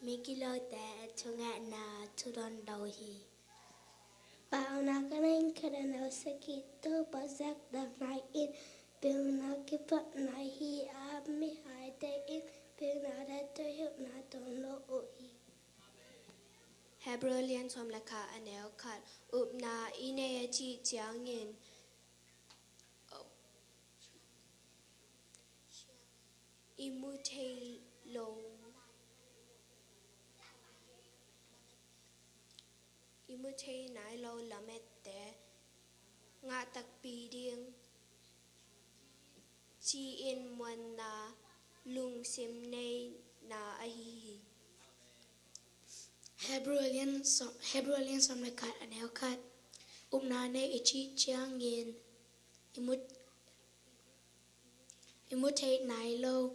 mi kilo te chunga na chudon đầu hi bao na cái này cái nào sẽ kỹ tôi bao giờ đặt này in bao na cái vật này hi à mi hai te in bao na đã tôi hiểu na tôi lo oi Hebrew liên som là cả anh em khát up na ine chi chiang in imutate lo imutate nai lo lamet te nga tak pi ding chi in muan na lung sim nei na ahi Hebrew liên som là cả anh em khát na ne ichi chiang in imutate nai lo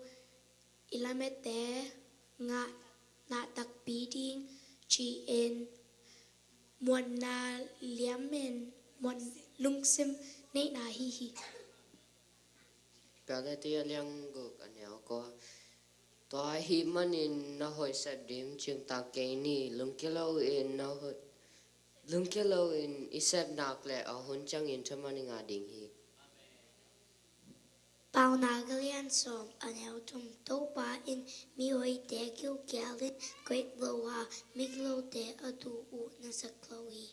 ilamet te nga na tak pi ding chi en muan na liamen muan lung sim nei na hi hi Pela tia liang guk anel ko toa hi manin na hoi sap dim chung ta ke ni lung kilo in na hoi lung kilo in isap nak le a hun chang in chamani nga ding hi bao na galian som anel tum to pa in mi hoi te kil galin great lo ha mi lo te atu u na saklohi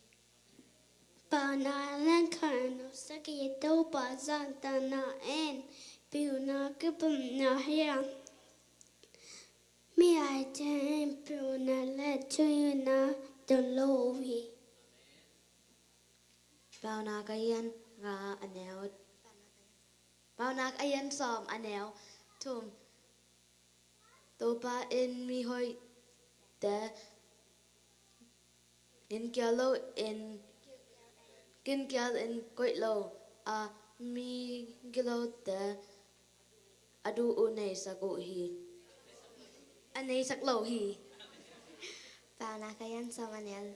bao na lan kan sa ki to pa zan ta na en piu na ke pum na hiang mi ai te piu na le chu na to lo hi bao na kayan nga anel bao na kayan som anel tum topa in mi hoi te in kialo in kin kial in koi lo a mi kilo te adu u nei saku hi anei sak lo hi Bao na kayan som anel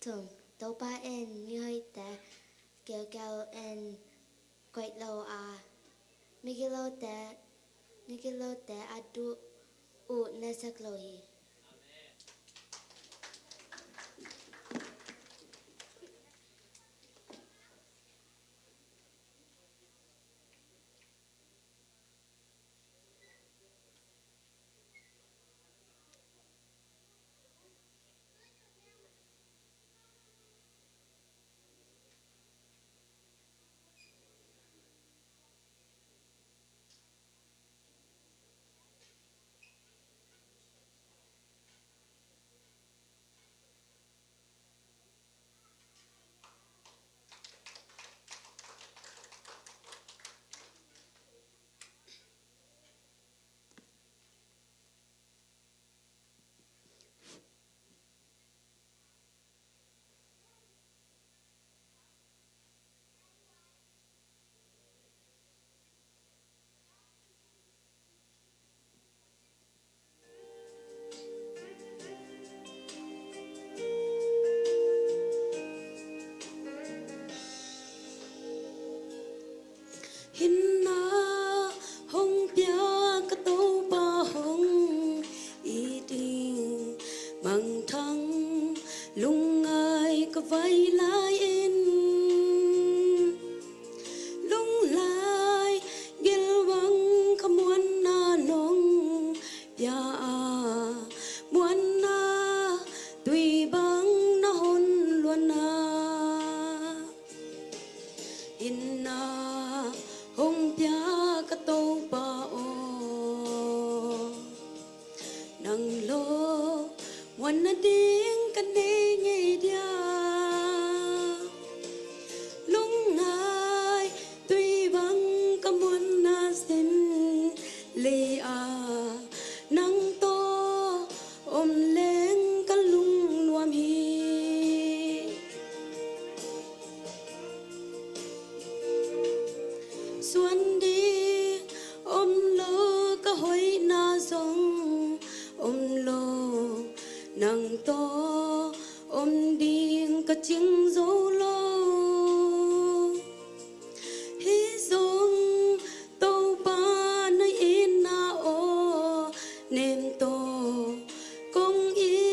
tum topa en mi hoi te kêu en quậy lâu à mi kilo te adu u na sak lo hi hinna hong pia ka to pa hong i ding mang thang lung ai ka vai lai in lung lai gil wang ka muan na nong ya a muan na tùy bang na hon luan na inna hong pia ka to pa o nang lo wan na ding ka ne nge dia lung ngai tùy bang ka mun na sen le a nang to om leng ka lung nuam hi xuân đi ôm lô cả hối na sông ôm lô nàng to ôm đi cả chinh dấu lô hi sông tàu ba nơi in na ô nem to công yên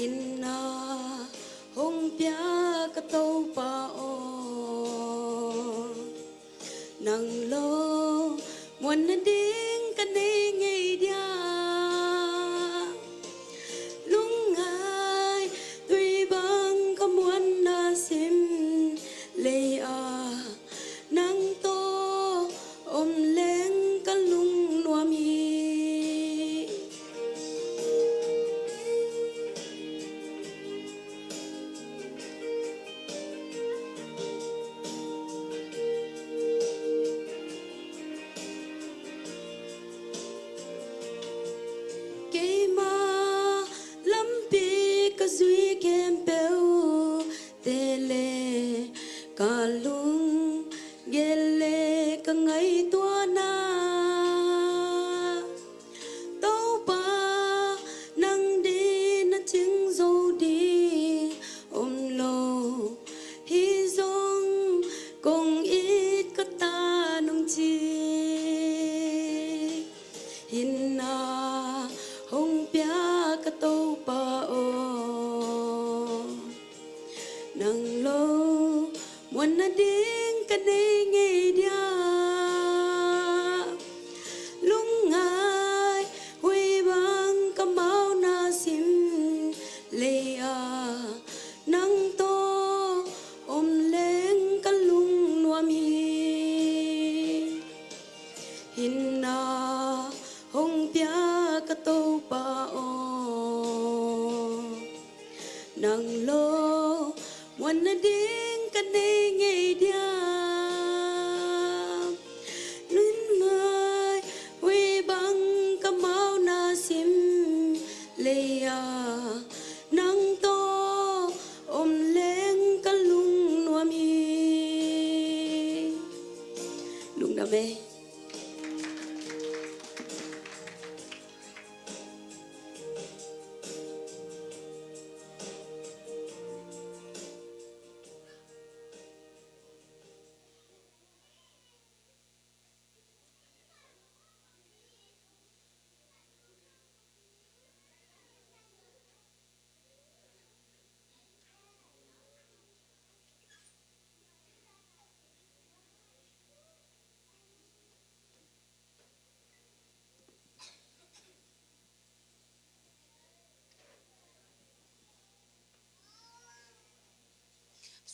hin na hong pia ka tàu pa o nang lo muốn điên cái này ngày dia lung ai tuy bằng có muốn na sim lệ à nang to ôm lên cái lung nuam hi duy kem bèo tê lê cả lung ghê lê cả ngày tua na tàu ba nang đi na tiếng dâu đi ôm lô hi dong cùng ít có ta nung chi hin na hong pia ka tàu ba o nang lo muốn na điên cái này ngày dia lung ai huy bang ka mau na sim lệ à nang to ôm lên cái lung nuam hi hin na hong pia ka tàu pa o nang lo muốn na điên cái này ngày dia luyến người huy băng ka mau na sim lệ à nang to ôm lên cái lung nuam hi lung đam mê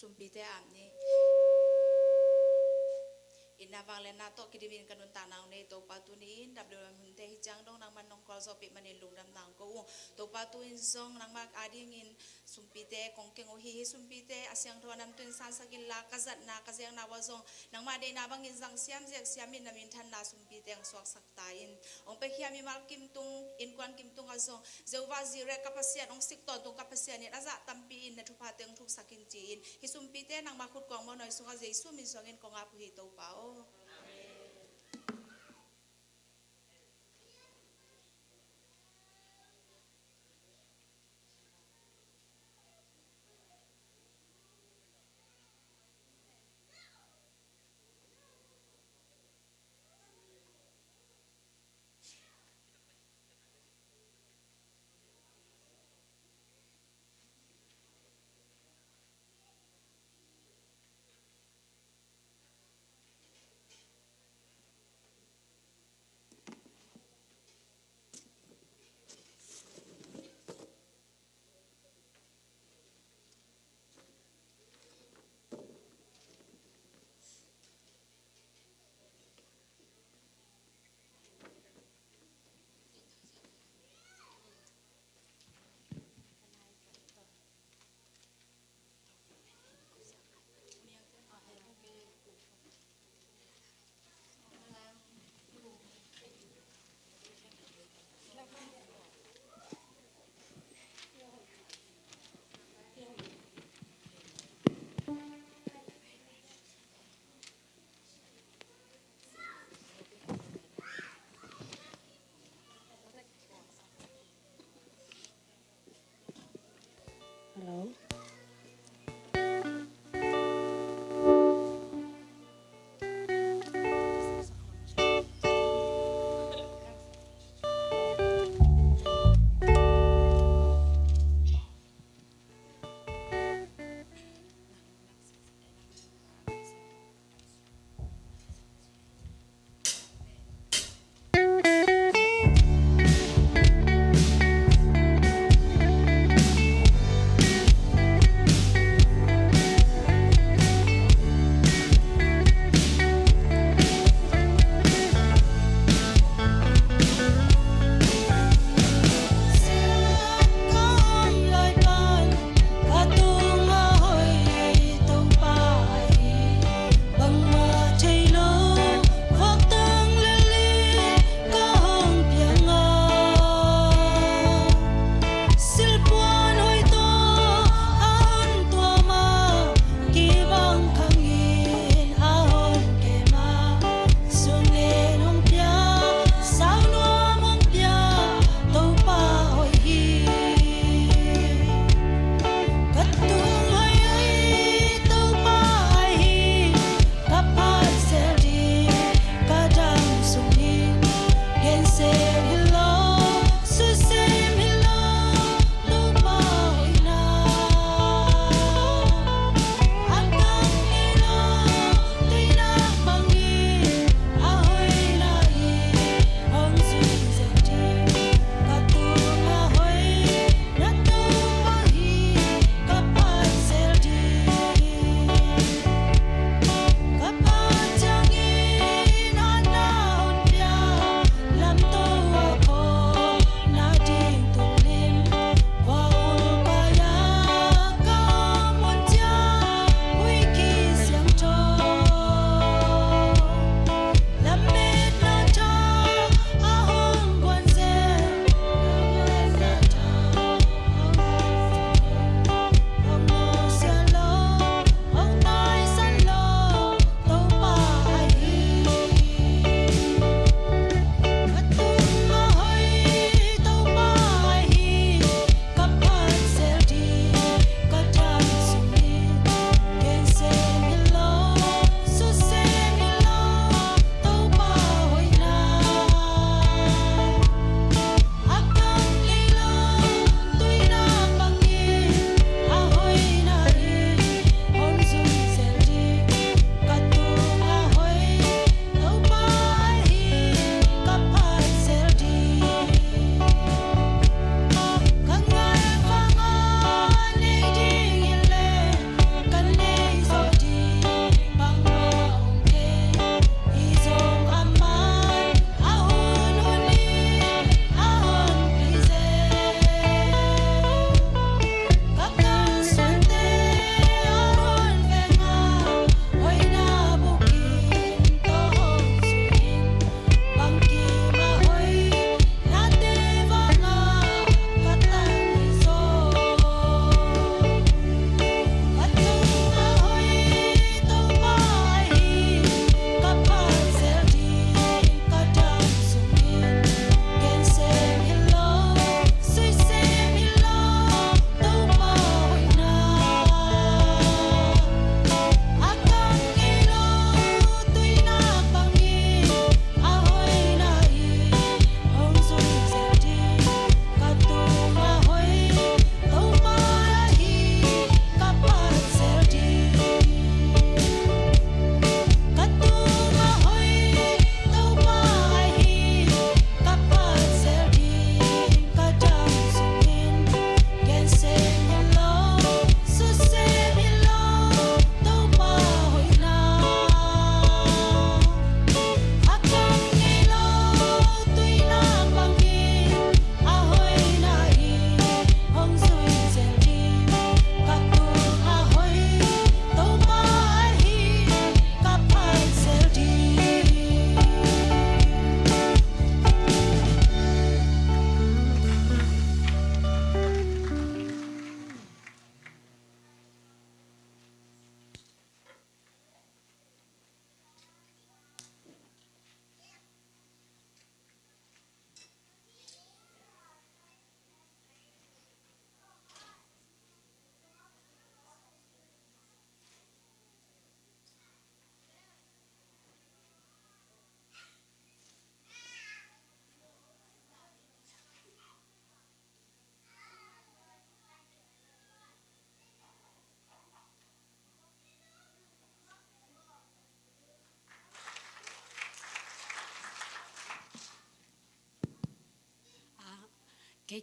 sumpite amni inawang lena to kidibin kanun tanang ne to patunin dabdom hunte hijang dong nang man nong kol sopi manin lungdam nang ko to patuin song nang mak ading in sumpite kongkeng o hi sumpite asyang thonam tun san sakin la kazat na kazyang na wazong nang ma de na bang in sang siam jek siamin namin than na sumpite ang swak saktain ong pe khiami mal kim tung in kwan kim tung azong zeuwa zire kapasian ong sik ton tung kapasian ni aza tampi in na thupa teng thuk sakin chin hi sumpite nang makhut kong mo noi sunga jesu min songin kong apu hi to pao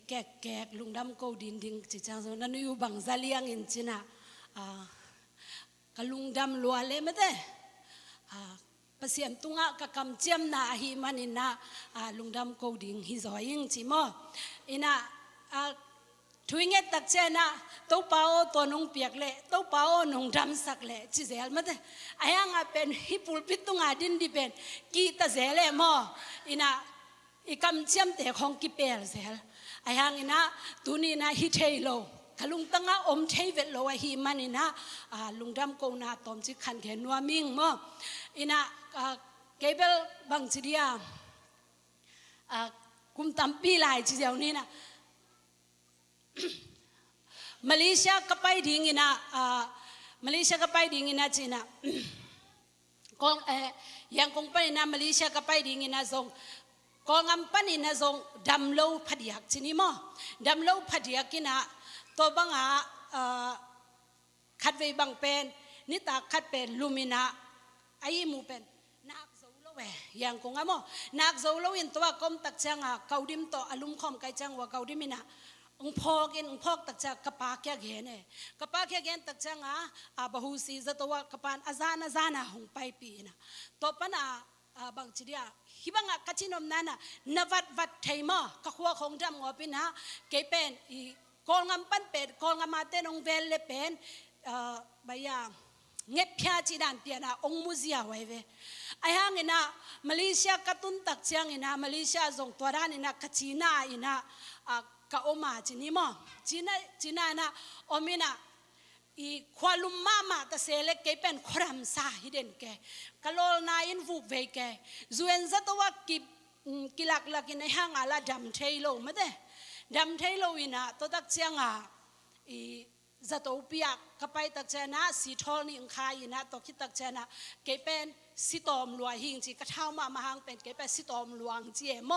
แกลุงดำโกดินดิงจิจังโซนันอยู่บังซาเลียงอินจินะกะลุงดำลัวเลยไม่ได้ภาษาตุงะกะกำเจียมนาฮิมันอินะลุงดำโกดิงฮิซอยงจิมออินะทุยเงตักเจนะตัวเปาตัวนงเปียกเละตัวเปานงดำสักเละจิเซลไม่ได้ไอ้ยังเป็นฮิปุลปิตุงาดินดิเป็นกีตาเซลมออินะอีกำเจียมแต่ของกิเปลเซลไอ้ยังอินะตุนีนะฮิเทโลกลุงตั้งอมเทเวลโลฮิมันอินะลุงดำโกนาตอมจิขันแขนนัวมิงมออินะเกเบลบังจิเดียกุมตัมปีลายจิเดียวนี้นะมาเลเซียก็ไปดิ่งนะมาเลเซียก็ไปดิ่งนะจีน่ะกองยังคงไปนะมาเลเซียก็ไปดิ่งนะทรงกองอัมปันนะทรงดำโลพัดยักจีนี่มั้งดำโลพัดยักกินะตัวบังขัดไว้บังเป็นนิตาขัดเป็นลูมินะไอ้มูเป็นนักโซโลเวยังคงอ่ะมั้งนักโซโลอินตัวกอมตักจังเขาดิมตัวอารมณ์คอมไกจังว่าเขาดิมินะองพอกตักจากกปากแก่เห็นกปากแก่เห็นตักจังบาหูซีจะตัวกปานอาจารย์หงไปปีนะตัวปนะบางทีเดียฮิบังกัจจินมนั่นนวัดไทยมากขัวของดำงอปีนะเกเป็นกองงำปันเป็ดกองงำมาเตนองเวลเลเป็นใบยาเงียบพิจิดันเปียนะองมุซีอาไว้เวไอ้ห่างอินะมาเลเซียกตุนตักจังอินะมาเลเซียส่งตัวร้านอินะกัจจินาอินะกะอมาจีนี่มั้งจีน่านะอมินะอีควาลุมมาตะเสเลกเกเป็นครามซาฮิเดนแกกะโลนาอินฟูเวแกจูเอนซะตัวกิลักอินห่างอาลาดัมเทโลมาเดดัมเทโลอินะตัวตักเชียงอีจะตัวเปียกกะไปตักเจนะสีทองนี่องคายอินะตัวคิดตักเจนะเกเป็นสิตอมลวงหิงจีกระเท้ามาหางเป็นเก็บไปสิตอมลวงจีเอม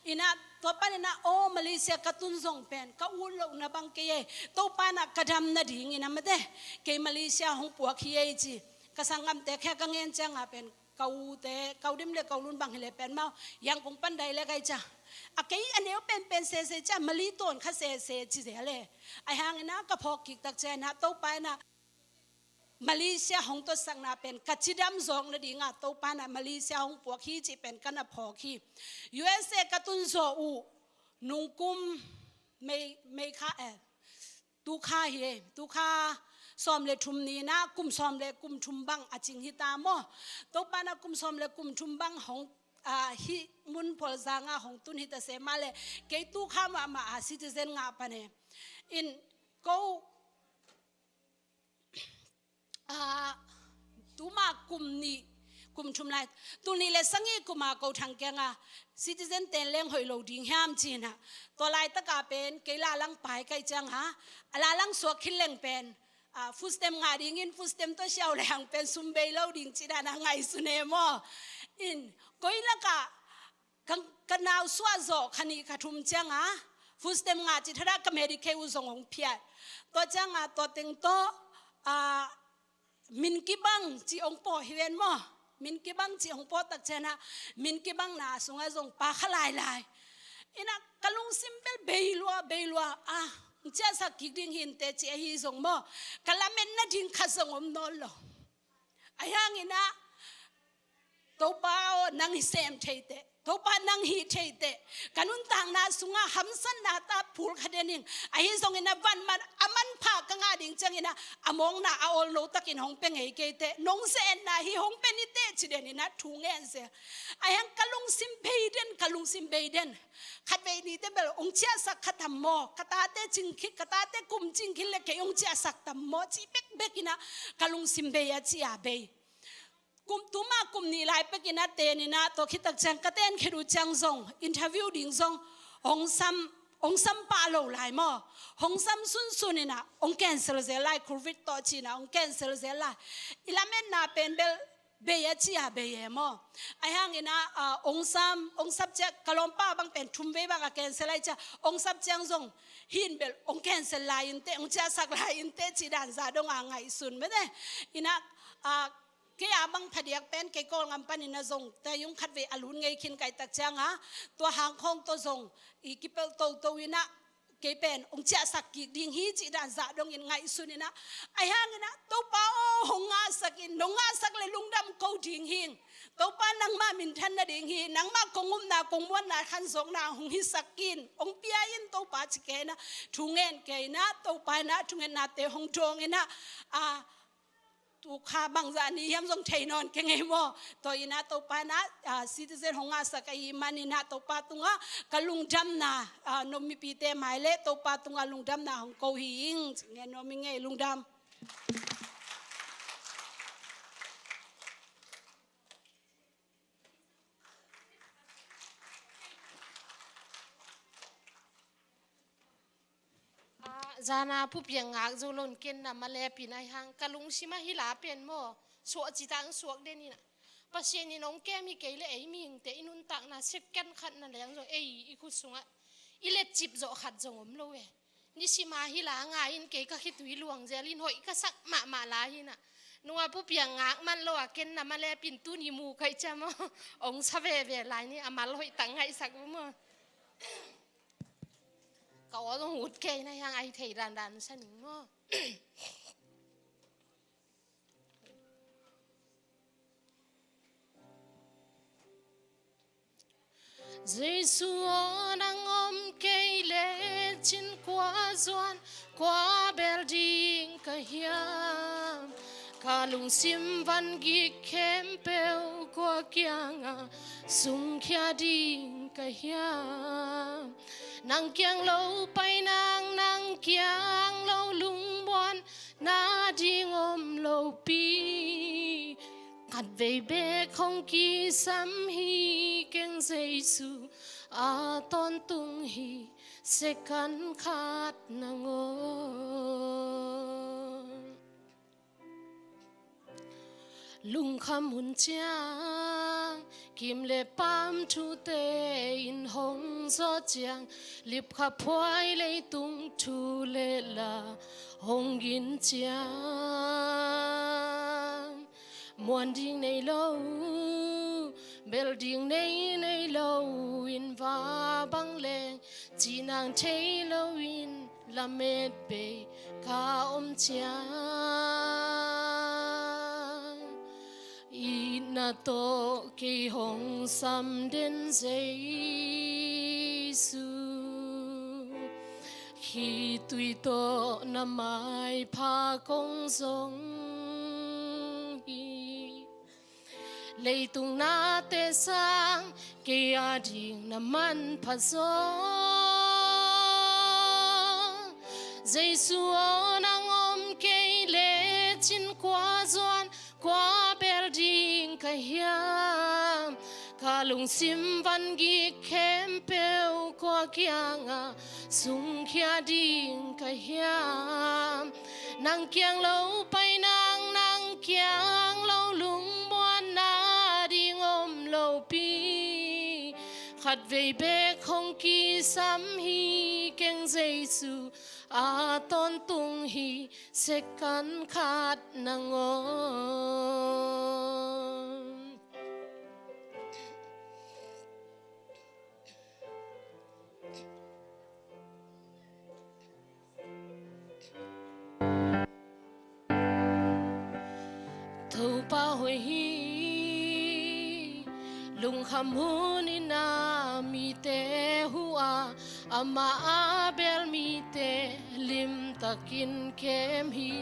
อินะตัวปานะโอมาเลเซียกระตุ้นส่งเป็นก็อุ่นลงนะบังเกยตัวปานะกระดำนะดิ่งอินะไม่ได้เกมาเลเซียหงปัวขี้เอจีกระสังกำแต่แค่กังเงินจังเป็นเกาแต่เกาดิมเล็กเกาลุนบังเฮเลเป็นเมายังคงปันใดเล็กไอจ้าอะเกยอันนี้เป็นเซจ้ามาลีต้นข้าเซจีเสเลยไอหางนะกระพอกิกตักเจนะตัวปานะมาเลเซียหงตัวสังนาเป็นกัจจิดำซองนะดีงาตัวปานะมาเลเซียหงปวกขี้จีเป็นกันนะพอขี้ USA กตุนโซอูนุงกุมไม่ค่าตูค่าเฮตูค่าซ้อมเลทุมนี้นะกุมซ้อมเลกุมทุมบังอาจิงฮิตามอตัวปานะกุมซ้อมเลกุมทุมบังหงฮิมุนพอลซางาหงตุนฮิตเสมาเลเกยตูค่ามาซิติเซนงาปะเนอินก็ตูมากุมนี่กุมชุมไลตูนี่เลยสังเกตกุมาเกาทางแกงซิติเซนเต็นเลี้ยงหอยโลดิ้งห้ามจีน่ะตัวไลตะกาเป็นเกลาลังไปไกจังฮะลาลังสวกขินเลี้ยงเป็นฟุสเต็มงาดิ้งอินฟุสเต็มตัวเชียวแรงเป็นซุมเบลโลดิ้งจีน่ะนางไงสุเนมออินก็อีละกะกันนาวสวะโจขันีขัทุมจังฮะฟุสเต็มงาจิทระกัมเมริกาอุซงองเพียตัวจังตัวเต็งโตมินกิบังจีองปอฮิเวนมอมินกิบังจีองปอตักเจนะมินกิบังนาสุงไอซงปาขลายลายอินะกะลุงซิมเปลเบยลัวเจ้าสักกิดิงหินเตจีฮิซงมอกะละเมนนะดิงขัสงอมนอลโลอายังอินะตัวป้านางฮิเซมเทเตตัวป้านางฮิเทเตกันุนต่างนาสุงาหัมสันนาตาพูลคเดนิงไอ้ซงอินะวันมันอามันพากังอาดิงจังอินะอามองนาอาอลโลตักินหงเป็งเอเกเตนงเซนนาฮิหงเป็นนิเตจิเดนินะทุงเงินเซไอ้ยังกะลุงซิมเบเดนขัดเวนีเตเบลองเจ้าสักขัดทำโมกตาเตจิงคิกตาเตกุมจิงคิเลกองเจ้าสักทำโมจีเบกอินะกะลุงซิมเบยจีอาเบกุมตุมากุมนี่ไลไปกินเตนินะตัวคิดตักจังกะเตนคิดูจังซงอินเทอร์วิวดิ่งซงองซัมปาโลไลมอองซัมซุนนี่นะองแคนเซลเซลไลโควิดต่อจีนะองแคนเซลเซลไลอิลาเมนนาเป็นเบลเบียจีอาเบียมอไอฮังอินะองซับเจกะลอมป้าบังเป็นทุมเวบังแคนเซลไลจ้าองซับจังซงหินเบลองแคนเซลไลอินเตองจะสักไลอินเตจีดันซาดงอ่างไงสุนไม่ได้อินะ ke abang phadiak pen ke kol ngam panin na zong ta yung khat ve alun ngei khin kai tak changa to hang khong to zong I kipel to ina ke pen ong cha sak ki ding hi chi dan za dong in ngai sunina ai hangina to pa o honga sakin nonga sak le lungdam ko ding hing to pa nang ma min than na ding hi nang ma kongum na kongmon na khan zong na hong hi sakin ong pia in to pa chi ke na thungen ke na to pa na thungen na te hong tong ina a tu kha bang za ni yam jong thei non ke ngai mo to ina to pa na citizen honga sakai mani na to pa tunga kalung dam na no mi pi te mai le to pa tunga lung dam na hong ko hi ing nge no mi nge lung dam Zana pupiang ngak zolon ken na male pinai hang kalung sima hila pen mo so chitang suak denina pasien ni nong kemi keile ei ming te inun tak na second khat na leng zo ei ikusunga ile chip zo khat zongom lowe ni sima hila nga in ke ka khitui luang zelin hoi ka sak ma la hina nuwa pupiang ngak man lo ken na male pin tu ni mu kai chamo ong save ve lai ni amal hoi tang hai sak mo cậu có hút cây này hàng ai thấy đàn sao nín mà Giêsu đang ôm cây lệ trên qua doan qua building cả hiam cả lùng sim văn ghi kem bèo qua kiang sung kia ding cả hiam nang kiang lâu bay nang kiang lâu lung buan na ding om lâu pi cắt về bê không kỳ sắm hi keng Giêsu a ton tung hi sẽ cắn khát nangon lung kham hun chiang kim le pam thu te in hong zo chiang lip kha phoi le tung thu le la hong gin chiang muan ding nei lo building nei lo in va bang leng chi nang thei lo in la met be ka om chiang ina to ki hong sam den Giêsu khi tùy to na mai pha công giống lei tung na te sang ke ading na man pha zong Giêsu nang om ke le chin qua doan qua building ka hiam ka lung sim van gi kem peu qua kianga sung kia ding ka hiam nang kiang lâu pai nang kiang lâu lung buan na ding om lâu pi khát về bê không kỳ sắm hi keng Giêsu a ton tung hi sẽ cắn khát nangon thâu pa hoi hi lung kham hun ina mi te hua ama abel mi te lim takin kem hi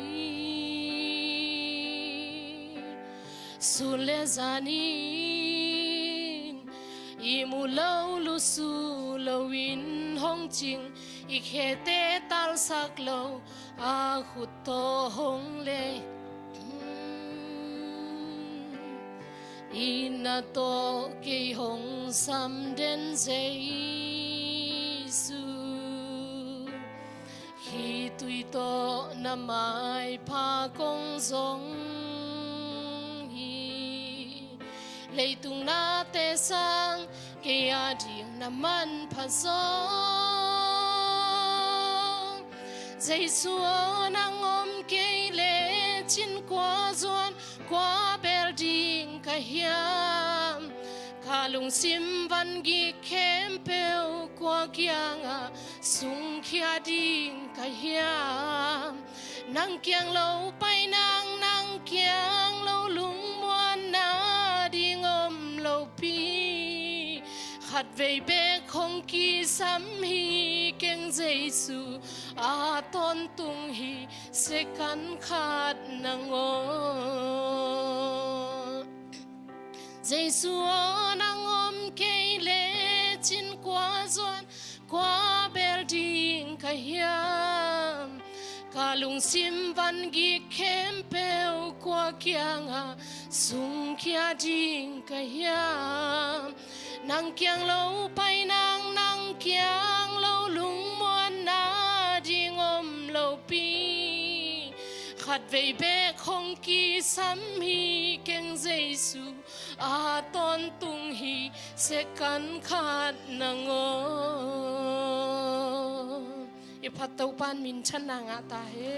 sule zanin imu lâu lu su lâu in hong ching ik he te tal sak lâu a khut to hong le ina to ki hong sam den Giêsu khi tùy to na mai pha công giống hi lei tung na te sang ke ading na man pha zong Giêsu nang om ke le chin qua doan qua bel hiam kalung sim van gi kem peu kwa kianga sung khia ding ka hiam nang kiang lo pai nang kiang lo lung muan na ding om lo pi khát về bé không kỳ sắm hi keng Giêsu a ton tung hi sẽ cắn khát nang o Giêsu nang om kei le chin qua doan qua bel ding ka hiam kalung sim van gi kem peu qua kianga sung kia ding ka hiam nang kiang lo pai nang kiang lo lung muan na ding om lo pi khát về bé không kỳ sắm hi keng Giêsu a ton tung hi sẽ cắn khát nang o i phat tau pan min chan na nga ta he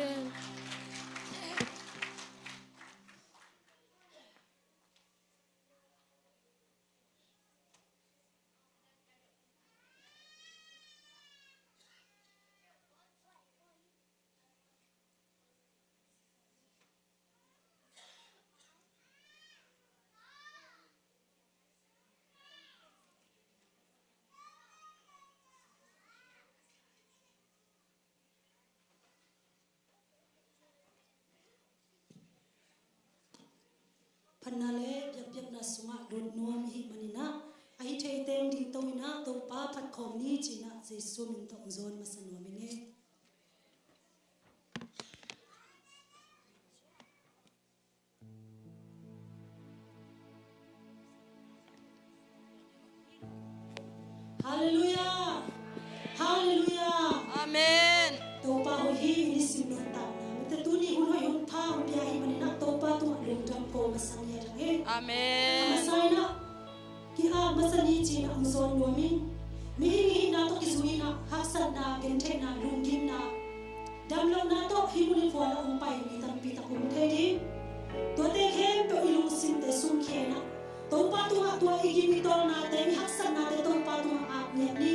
Panale yap na sunga dun nuam hi manina ai thei teng ding to ina to pa phat khom ni china Jesu min tong zon masan wa mine Hallelujah Hallelujah Amen. to pa ho hi ni sim no ta na te tu ni hun ho yun tha ho bia hi manina to pa tu lung tam ko masang ya he Amen. masayna ki a masani chi na ang zon lo min mi hi na to ki zui na haksan na gen the na lung kim na dam lo na to hi mun fo la ong pai mi tam pi ta kum the di to te khem pe ilung sim te sum khe na to pa tu ha to i gi mi to na te mi haksan na te to pa tu ha ap ne ni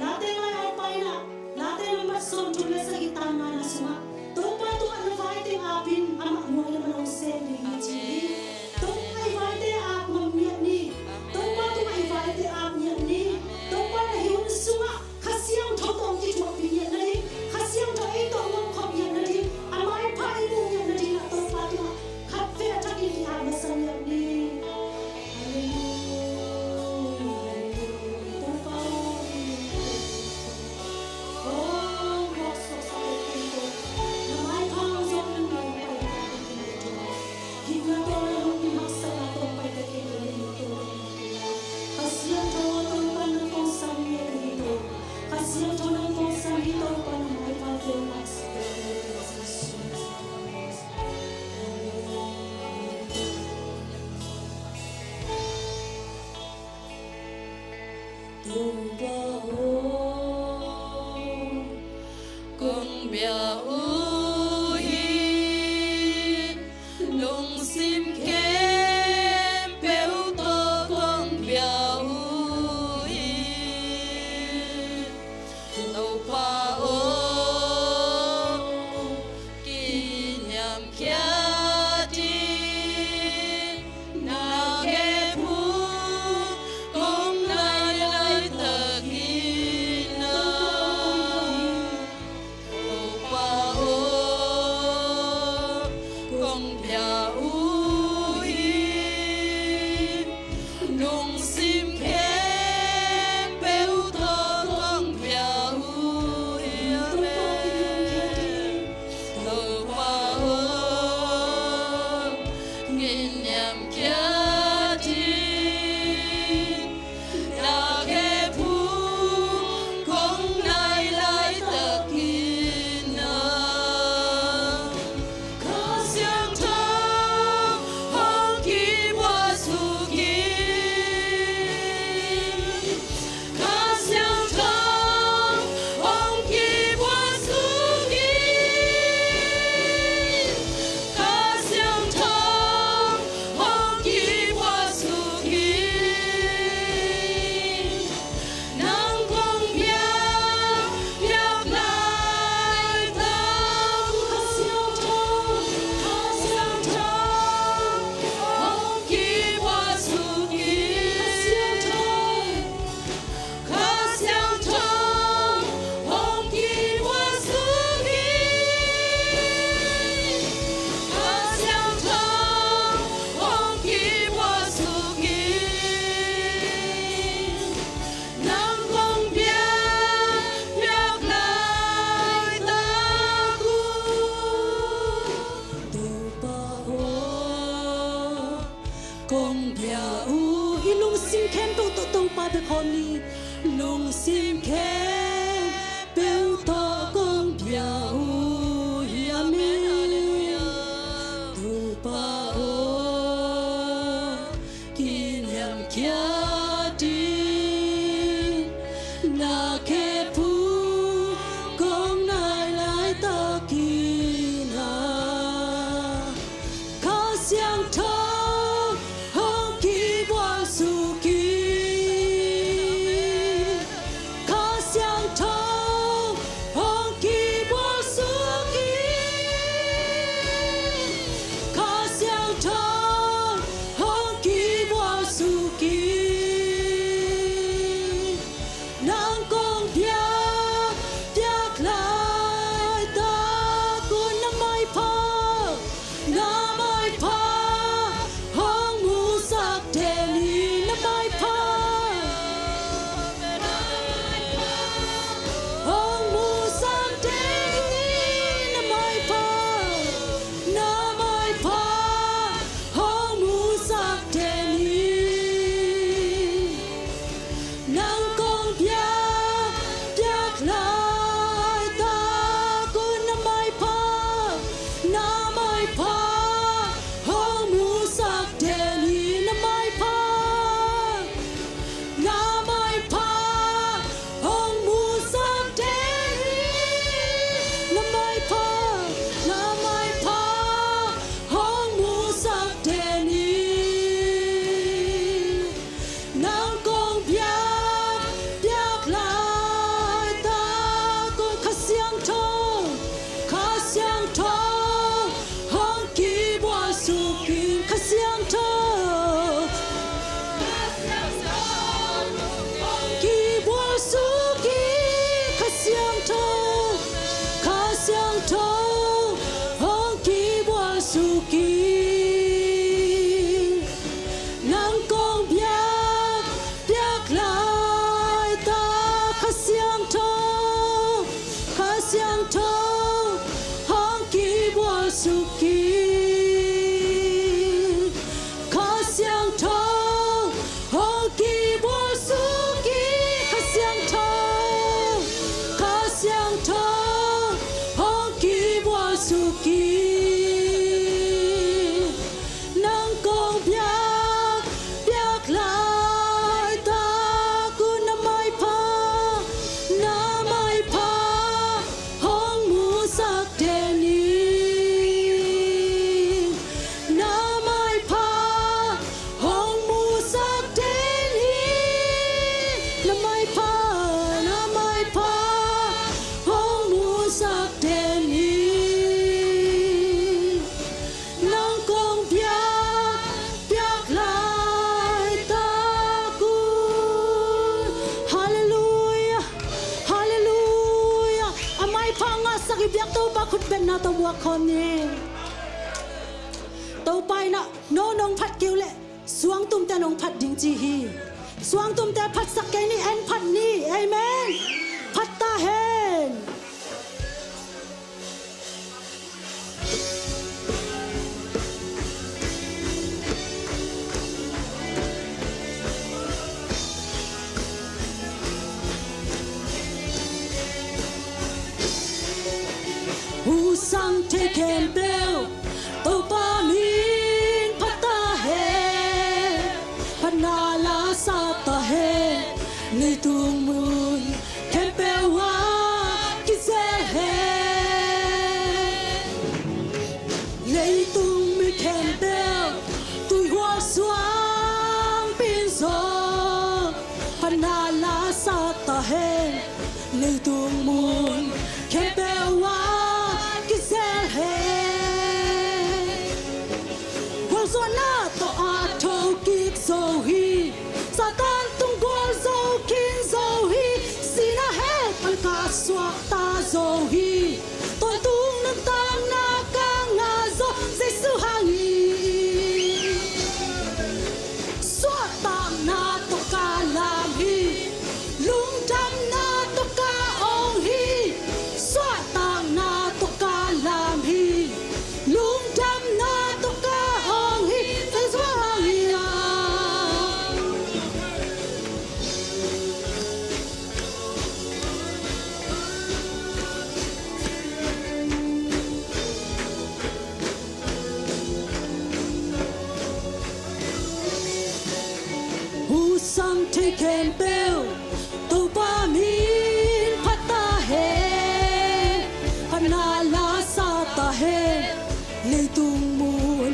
la te ngai ong pai na la te na ma som tu le sa gi ta na na suma to pa tu ha na vai te a bin ama mo le ma no se ni chi to ai vai te a ma mi ni to pa tu ai vai te a mi ni to pa na hi un suma khasiang tho tong ki chu pi ni na ni khasiang tho ai to ngom khom ni na ni amai pa i mu ni na ni na to pa tu khat fe ta ki ni a ma san ni Wow. khom ni lung sim khe bêu to công biao ya me tu pa o kin yam kya ti na ke pu kong nai lai ta kin ha ka siang tho hong ki bwa su ki ka siang tho hong ki bwa su ki ka siang tho hong ki bwa su ki nang kong bia bia klai ta kun na mai pa hong mu sak te ni na mai pa hong mu sak te ni na mai pa hong mu sak te ni nang kong bia bia klai ta kun na mai pa hong mu sak te ni na mai pa hong mu sak te ni na mai pa hong mu sak te ni nang kong bia bia klai ta kun kha siang tho hong ki bwa su ki kha siang tho ki bwa su ki kha siang tho hong ki bwa su ki nang kong bia bia klai ta kha siang tho hong ki bwa su ki kha siang tho hong ki bwa su ki kha siang tho hong ki bwa su ki nang kong bia bia klai ta kun na mai pa hong mu sak te ni na mai pa hong mu sak te ni na mai pa hong mu sak te ni nang kong bia bia klai ta kun hallelujah amai pa nga sak biak to ba khut ben na to wa khom ni to pai na no nong phat kiu le suang tum ta nong phat ding chi hi suang tum ta phat sak ke ni en phat ni amen phat ta hen hu sang te ken bel to pa min phat ta hen phat na la sa ta hen ni tung mun ken bel wa ki se hen lei tung mi ken bel tu hoa suang pin so phat na la sa ta hen ni tung mun ken bel wa ki se hen wal so na to a to ki so hi satan tung gol so kin so hi sina he pan ka swak ta so hi ton tung nan tang na ka nga zo jesu hangi swak ta na to ka lam hi lung dam na to ka ong hi swak ta na to ka lam hi lung dam na to ka ong hi jesu hangi kem beo to pa min phata he pana la sa ta he le tung mun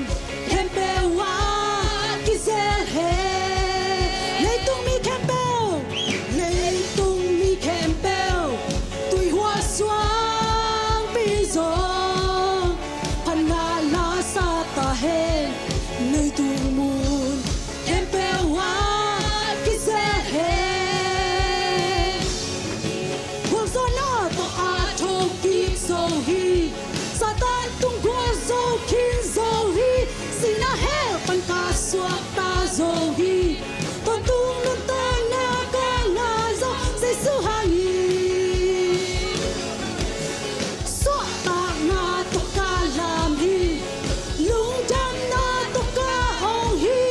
kem beo wa kizel he le tung mi kem beo le tung mi kem beo tui hoa xoang bi zo pana la sa ta he le tung mun kem beo wa kizel he Wal zo na to a to ki zo hi Satan tung go zo kin zo hi Sina he pan ka suak ta zo hi Ton tung nun ta na ka nga zo Se su hang hi Suak ta na to ka lam hi Lung jam na to ka hong hi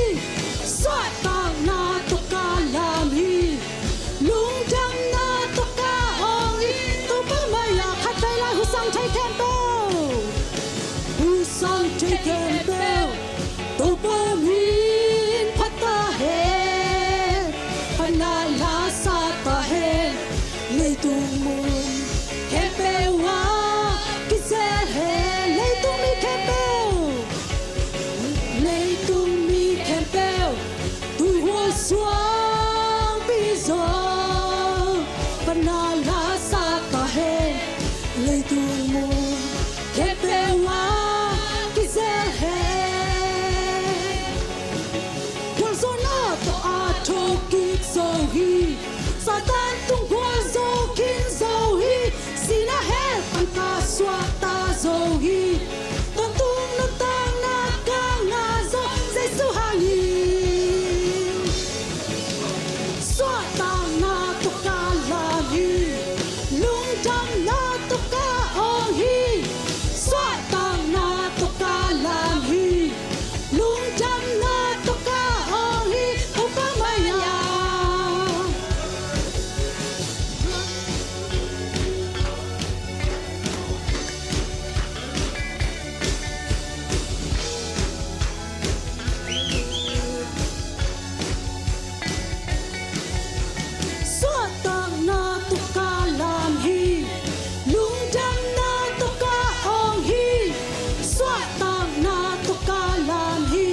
Suak ta na to ka lam hi Lung jam na to ka hong hi Tu pa maya khat kai la hu sang chai kem beo Hu sang chai kem beo Tu pa min phat ta he Pana la sa ta he Le tung mun kem beo wa kizel he Le tung mi kem beo Le tung mi kem beo Tu hoa xoang bi zo Pana la sa ta he Le tung mun kem beo wa kizel he Wal zo na to a to kik zo hi Satan tung hoa zo kin zo hi Sina he pan ka swak ta zo hi Ton tung nun tang na ka nga zo Se su hang hi Swak ta na to ka lam hi Lung jam na to ka ong hi Swak ta na to ka lam hi Lung jam na to ka ong hi Upa maya Suat tang na tu ka lam hi Lung jam na tu ka ong hi Suat tang na tu ka lam hi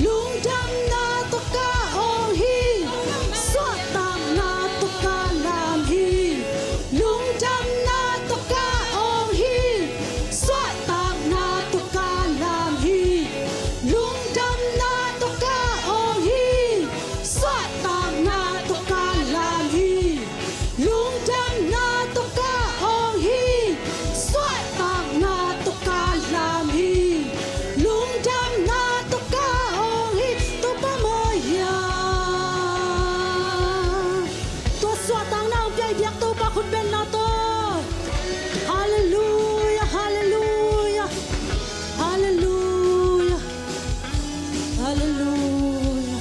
Lung jam na tu ka ong hi Suat tang na tu ka lam hi Lung jam na tu ka ong hi Suat tang na tu ka lam hi Lung jam na tu ka ong hi Suat tang na tu ka lam hi Lung jam na tu ka ong hi Suat tang na tu ka lam hi Lung jam na tu ka ong hi Tu pa maya Tu suat tang na pi biak tu pa khut ben na to Hallelujah hallelujah Hallelujah Hallelujah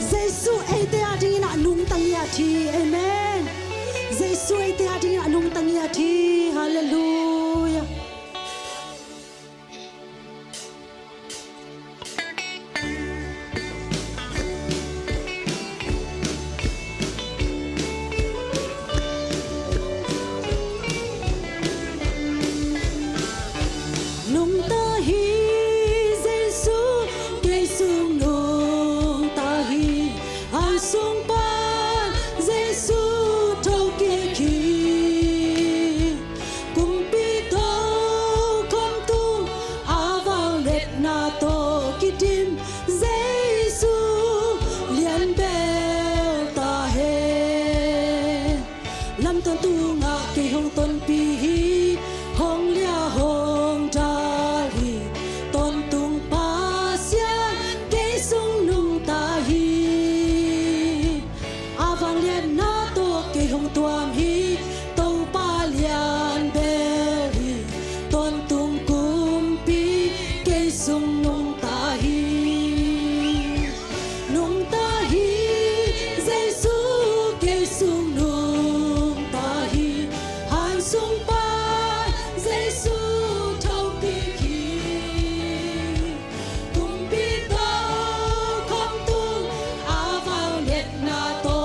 Giêsu ai te ading na nung tang ya thi amen Giêsu ai te ading na nung tang ya thi hallelujah Nung ta hi Giêsu cây sung nung ta hi an sung pan Giêsu thâu kia khi cùng bi tô không tu a vang lệ na to ki tim Giêsu liền bèo ta he lâm tôn tu ngạ kỳ hong tôn pi hi hong lia hong ta hi tôn tung pa sia cây sung nung ta hi avang lian na to cây hong tuam hi tàu pa lian bel hi tôn tung kum pi cây sung nung ta hi nung ta hi Giêsu cây sung nung ta hi han sung pa Giêsu thâu pi khi cùng bi tô không tu a vang liệt na to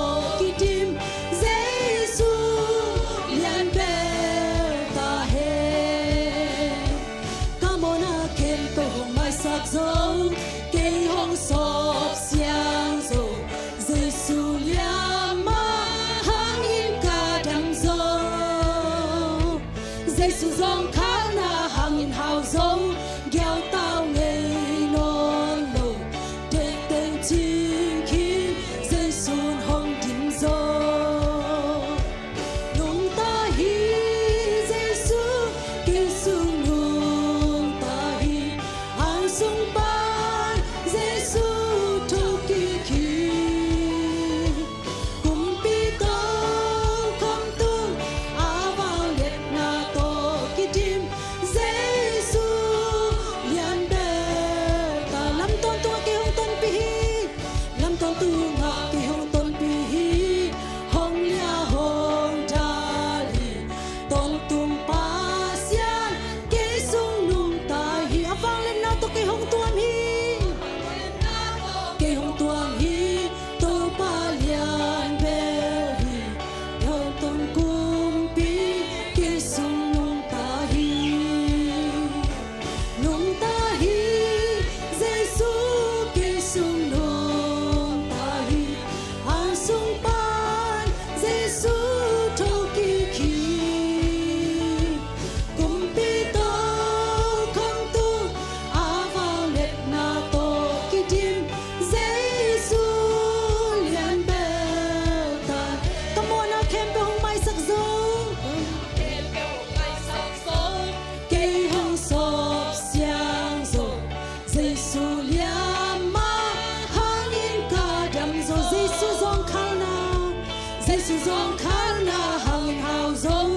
dòng khăn na hàng hào dấu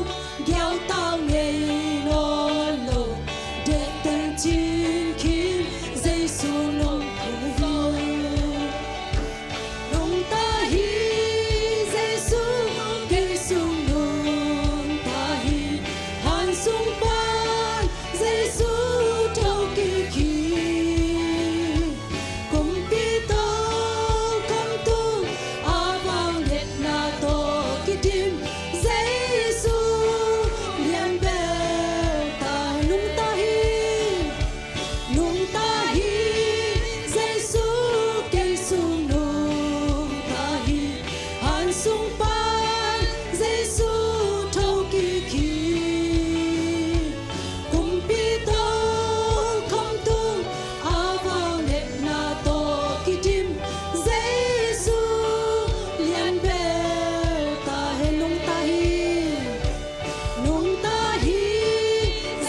kéo tao nghề nó lộ để tên chín khiến dây xuống nông nông ta hi dây xuống cây xuống nông ta hi hàn xuống ban dây xuống trâu kỳ kỳ cùng pi tô cầm tu a vang hết na to kỳ tim dây xuống liền bèo ta nung ta hi dây xuống cây xuống nung ta hi hàn xuống ban dây xuống trâu kỳ kỳ cùng pi tô cầm tu a vang hết na to kỳ tim dây xuống liền bèo ta hết nung ta hi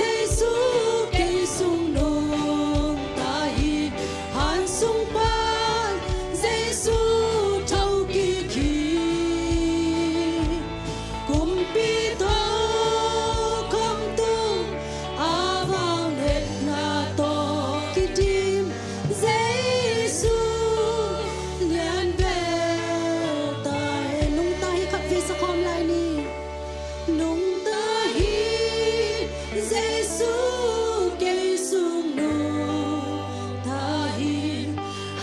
dây xuống cây xuống nung ta hi hàn xuống ban dây xuống trâu kỳ kỳ cùng pi tô cầm tu a vang hết na to kỳ tim dây xuống liền bèo ta hết nung ta hi khắp vi sa khom lại ni nung ta hi dây xuống cây xuống nung ta hi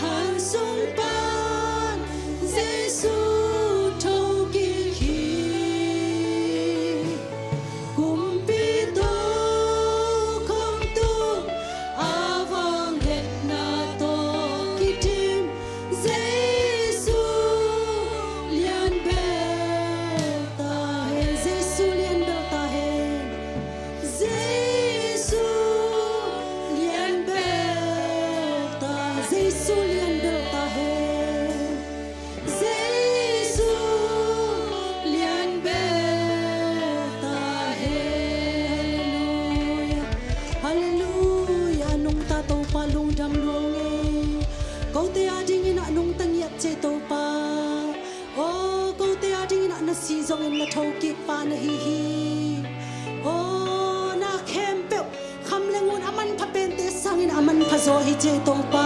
hàn xuống ban dây xuống trâu kỳ kỳ cùng pi tô cầm tu a vang hết na to kỳ tim dây xuống liền bèo ta hết dây xuống liền bèo ta hết dây xuống liền bèo ta dây xuống liền bèo ta hết dây xuống liền bèo ta hết hallelujah nung ta tàu pa lung đam luông câu te a ding ina nung tang yat che tàu pa oh câu te a ding ina na si zong in na thau ki pa na hi oh na khem pe kham lengun aman pha pen te sang in aman pha zo hi che tàu pa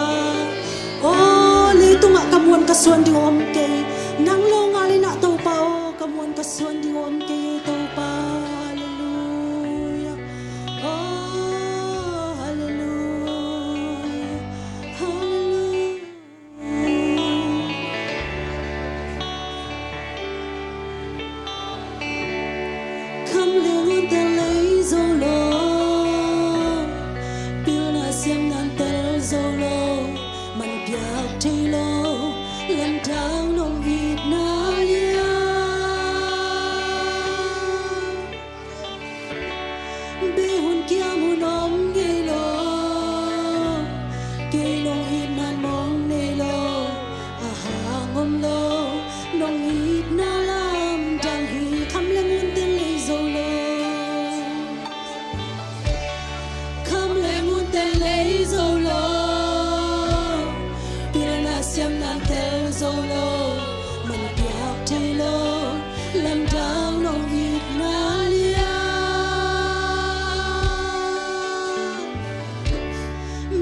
oh le tunga kamuan ka suan ding om ke nang lo nga le na tàu pa oh kamuan ka suan ding om ke tàu pa hallelujah oh hallelujah hallelujah kham lengun te lấy dấu lo pil na xiêm nan tel dấu lo man piak thei lo lần thao nong vịt na lia bê hun kia mun om ngây lo cây long hít nan mong nê lo a ha ngom lo nong hít na lam dang hi kham lengun te lấy dấu lo kham lengun te lấy dấu lo pil na xiêm nan tel dấu lo man piak thei lo lam dang nong hít na lia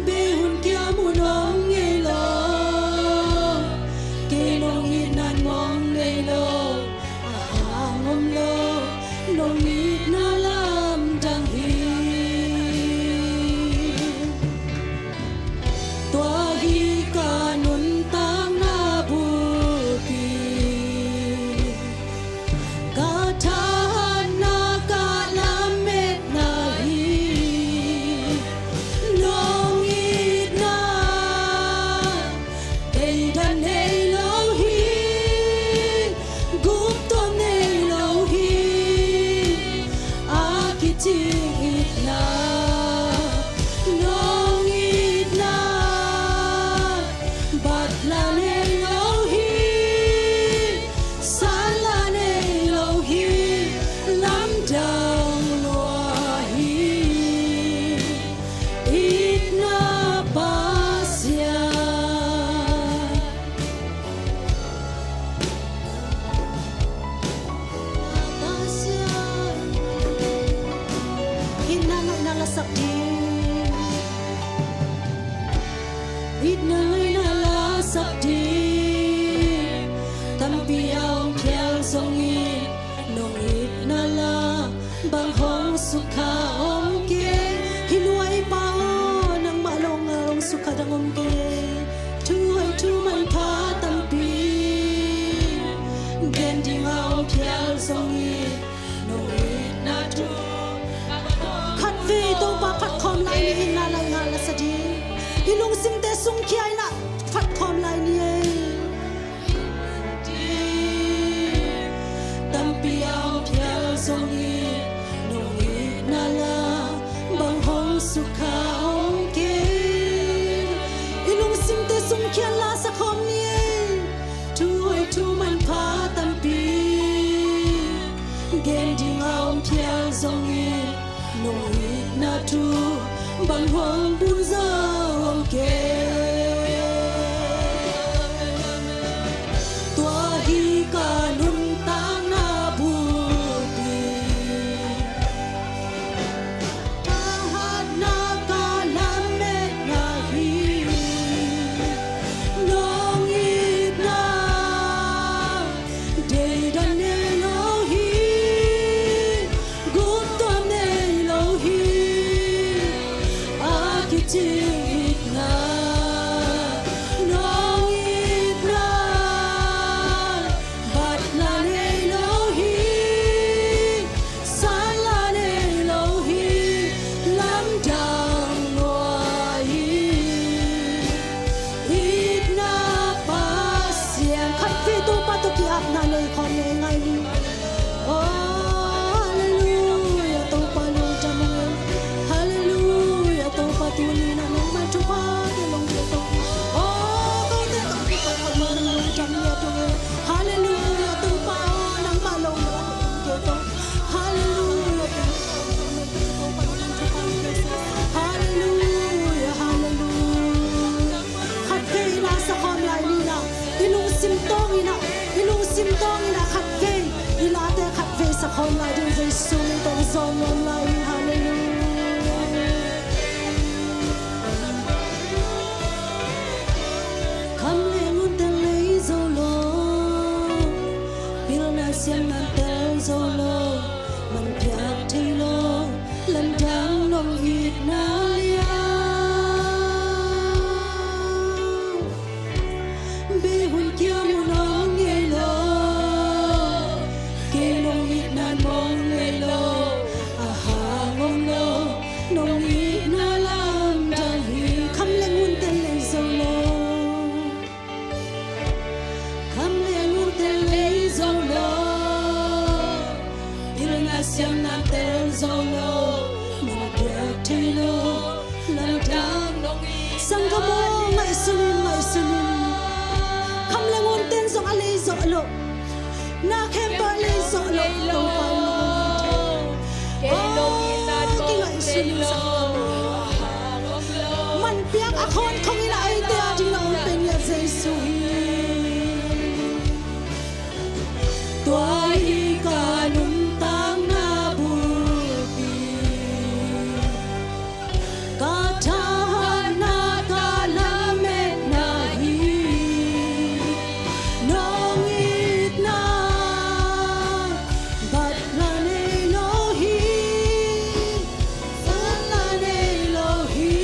bê hun kia mun om ngây lo cây long hít nan mong nê lo a ha ngom lo nong hít na lam dang hi tua hi ka nun tang na bu pi ka tha na ka lam met na hi nong hít na cây đan nê lo hi gup to nê lo hi นงอิดนาลาบางห้องสุขาอมเกหินไว้เปานังมาลงอารมณ์สุขาดังอมเกทุยทุมันพาตัมปีเกนดิ่งเอาเพียลทรงอิดนงอิดนาทูขัดฟีตัวปาพัดคอมไลนี่นาลายงานละสดีฮิลุงซิมเตสุงเคียละพัดคอมไลนี่ตัมปีเอาเพียลทรงอิดนงอิดนาลาบางห้องสุขาอมเกฮิลุงซิมเตสุงเคียละสักคอมนี่ทุยทุมันพาตัมปีเกนดิ่งเอาเพียลทรงอิดนงอิดนาทูบางห้องบุญเจ้าอมเกตัวฮีกานุนตางนาบูปีตาหัดนากาลาเมนาฮีน้องอีดนาเดดันเนโลฮีกุตตเนโลฮีอาคิจิอีดนาน้องอีดนาบัดลาเนโลฮีซาลาเนโลฮีลำดังวายอีดนาปาเสียงขัดฟีตูปาตุกิอับนาเลยคอนเนไงนี่โอ้ฮาเลลูยาตูปาลูจามุงฮาเลลูยาตูปาตูนีนานังมาทุปาเดลงเดตงโอ้ก็เดตงที่ปามาลงจำเยตุงฮาเลลูยาตูปานังมาลงเดตงฮาเลลูยาตูปาฮาเลลูยาฮาเลลูยาขัดเกยลาสะคอมไลนี่นะฮิลุงซิมตองอีนะฮิลุงซิมตองอีนะขัดเกยอีลาเตขัดเวสะคอมไลดิเจสุนตองซองออนไลน์ฮาเลลูยาคำเลงุนเตเลโซโลพิลนาเซียนนันเตโซโลมันเปียกทีโลลันดังนองอีดนาเลียเบหุนเกียวมุนองเยโลเกนองอีดนานมองเลโลอาหางงโลนองอีดนาลำดังฮีคำเลงุนเตเลโซโลคำเลงุนเตเลโซโลพิลนาเซียนนันเตโซโลมันเปียกทีโลลันดังนองอีดสังกโมไงสุนินไงสุนินคำเลงุนเต้นส่งอะไรส่งโลนาเข้มปะเลยส่งโลลงไปโอ้กี่ไงสุนินสังกโมมันเปียกอาคนคงอีละไอเดียจริงเราเป็นยาเจสุฮีตัวฮีกานุนตางนาบูปีกาทาหานากาลาเมนาฮีน้องอีดนาบัดลาเนโลฮีซาลาเนโลฮี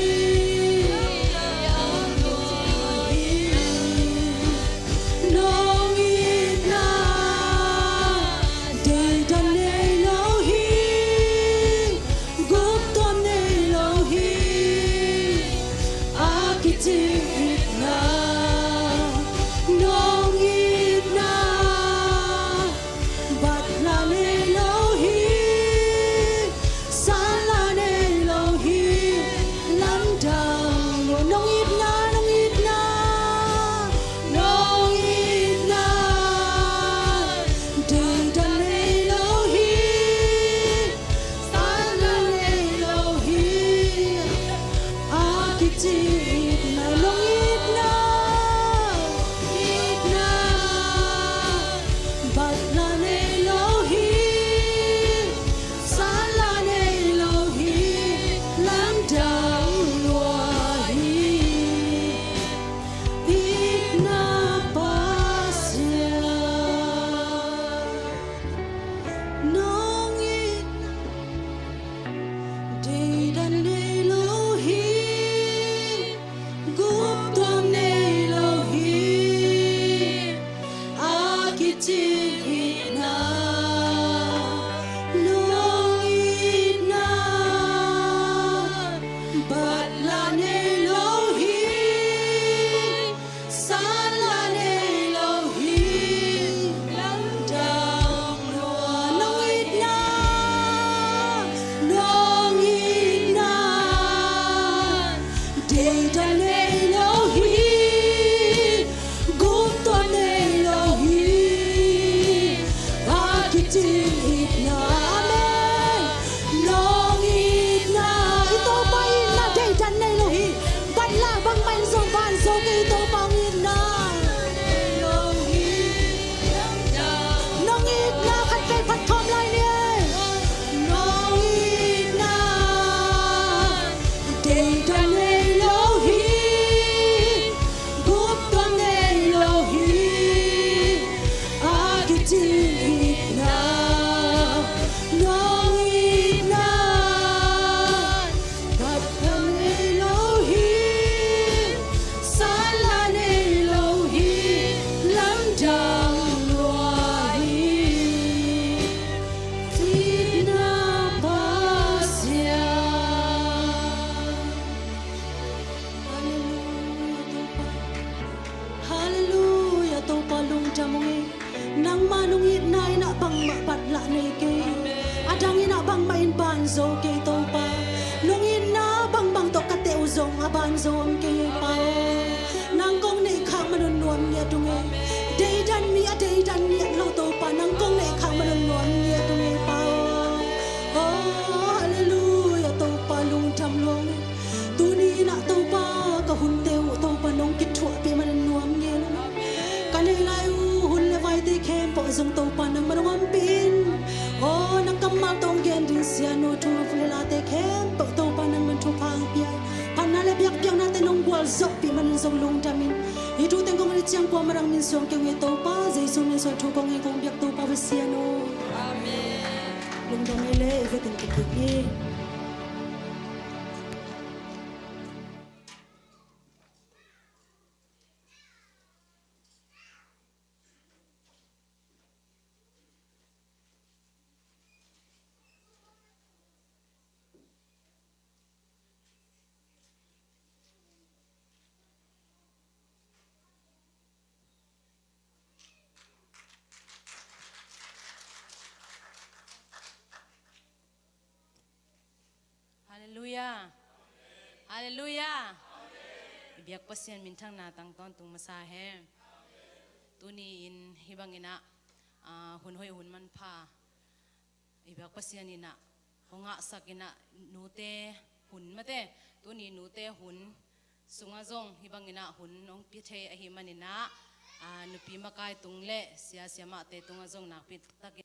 จิอีกนาเมน้องอีกนาอีโตปาอีนาเดดันในโลหิบันลาบังมันส่งบ้านส่งอีโตปาอีนาน้องอีกนาขัดเป็นพัดคอมลายเนี่ยน้องอีกนาเดดันในโลหิกุบตัวในโลหิอากิจิอีกนาน้องอีกนาขัดเป็นในโลหิสาลาในโลหิลำดังลวหิที่นาบาเสีย Hallelujah, to palung jamungi. Nang manungit na ina bang mapatla na ike. Adang ina bang main banzo kay to pa. Nung ina bang to kate uzong abanzo ang kay pa. Nang kong na ikang manunuam niya dungi. Daydan niya lo to pa. Nang kong na ikang manunuam niya dungi pa. Oh, hallelujah, to palung jamlong. Tuni ina to pa kahuntew to pa nong kitwa pi manunuam niya. Kanilay uhun le vai te kem po zong to pa nang manuam pin. Oh, nang kamal tong gen din siya no tu fulela te kem po to pa nang man tu pang pia. Panale biak biak natin nong gwal zok pi man zong long jamin. Itu tengkong ni chiang po marang min song keng to pa zai sung ni so tu kong e kong biak to pa siya no. Amen. Long dong ele everything to be. Hallelujah. Hallelujah. Ibiyak pasyan mintang natang ton tung masahe. Tuni in hibang ina hunhoy hunman pa. Ibiyak pasyan ina honga sakina nute hun mate. Tuni nute hun sungazong hibang ina hun nong pithe ahiman ina nupi makai tungle siya siya mate tungazong nakpit tak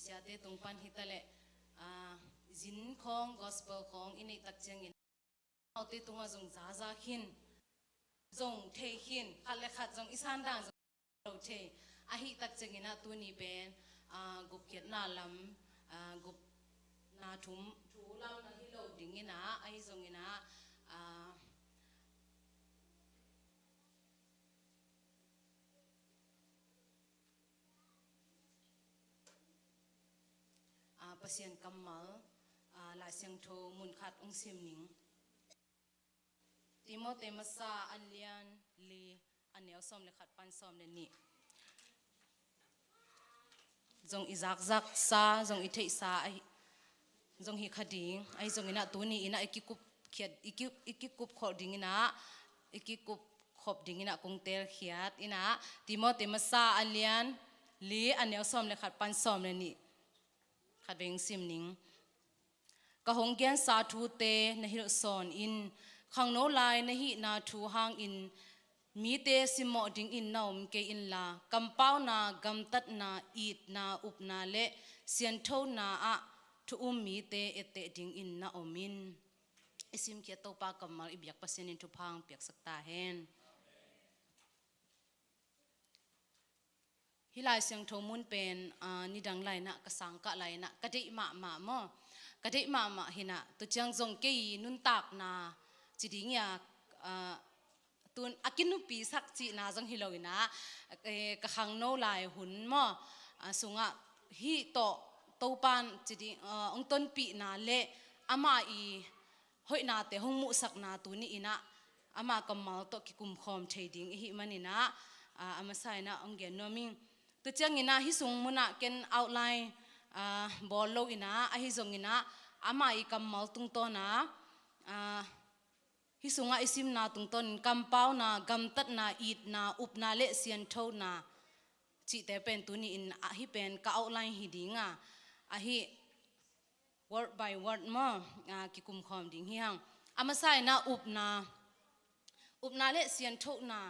Isyate tungpan hitale zin kong gospel kong ini tak jengin auti tunga zong zaza hin zong te hin kale khat zong isandang zong lo te ahi tak jengina tuni ben gup kiat na lam gup na thum thu lam na hilo dingina ahi zong ina pasien kamal la siang tho mun khat ong sim ning Timote masa alian li anel som le khat pan som le ni zong izak zak sa zong ithei sa ai zong hi khading ai zong ina tu ni ina ikikup khiat ikikup kho ding ina ikikup khop ding ina kong tel khiat ina Timote masa alian li anel som le khat pan som le ni Kadeng simning kahong gian sa thu te na hil son in khang no lai na hi na thu hang in mi te simo ding in naum ke in la kampau na gam tat na it na up na le sian tho na a thu mi te ete ding in na omin isim ke to pa kamal ibyak pasen in thu phang piak sakta hen Hilai siang tho mun pen ni dang lai na kasang ka lai na kadei ma mo kadei ma hina tu chang zong ke nun tak na chiding ya tun akinu pi sak chi na jong hiloina ka khang no lai hun mo sunga hi to pan chiding ong ton pi na le ama I hoi na te hong mu sak na tu ni ina ama kamal to ki kum khom thading hi manina ama sai na ong gen no ming tu chang ina hi sung muna ken outline บอลโลอินะไอฮิจงอินะอามาอีกำมัลตุงต้นนะฮิสุงอิซิมนาตุงต้นกำเป้านะกำตัดนะอีดนะอุบนาเลเซียนโทนะจิแต่เป็นตัวนี้อินอาฮิเป็นกเอาไลน์ฮิดิงอาฮิ word by word มั้งกิคุมคอมดิ่งเฮียงอามาใส่นะอุบนาเลเซียนโทนะ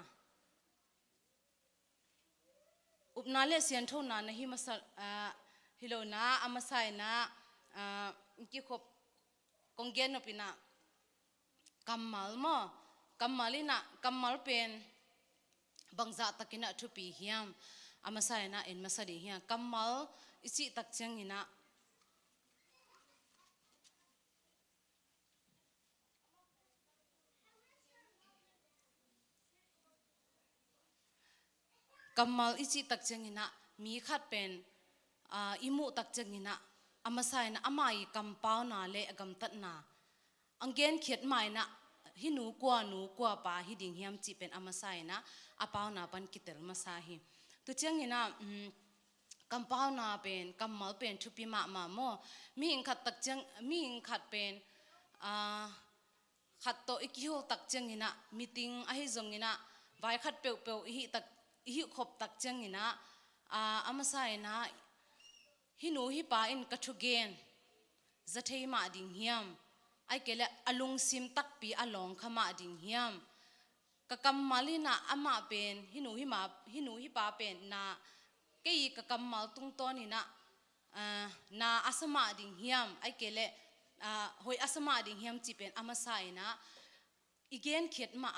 อุบนาเลเซียนโทนะนะฮิมาสัฮิโลนะอามาใส่นะกิขบกงเกนอปินะกัมมัลมั้งกัมมัลินะกัมมัลเป็นบางจัตตะกินะทุปีเฮียมอามาใส่นะเอ็นมาสดีเฮียกัมมัลอิจิตักเชียงอินะกัมมัลอิจิตักเชียงอินะมีขัดเป็นอิมุตักเชียงอินะอามาใส่นะอามาอีกัมเป้านาเลกัมตัดนาอังเกนเขียดหมายนะฮิหนูกว่าป่าฮิดิ่งเฮียมจีเป็นอามาใส่นะอาเป้านาปันกิเตลมาสาฮิตัวเชียงอินะกัมเป้านาเป็นกัมมัลเป็นทุปีมาโมมีอิงขัดตักเชียงมีอิงขัดเป็นขัดโตอิกิโฮตักเชียงอินะมีติงอาฮิจงอินะไว้ขัดเปียวอิฮิขบตักเชียงอินะอามาใส่นะฮิหนูฮิป่าอินกัทุเกนจะเทมาดิ่งเฮียมไอเกลอลุงซิมตักปีอลองขมาดิ่งเฮียมกะกำมาลีนะอามาเป็นฮิหนูฮิป่าเป็นนาเกยกะกำมาตุงต้นนี่นะนาอาสมาดิ่งเฮียมไอเกลหอยอาสมาดิ่งเฮียมจีเป็นอามาใส่นะอีเกนเขียดมา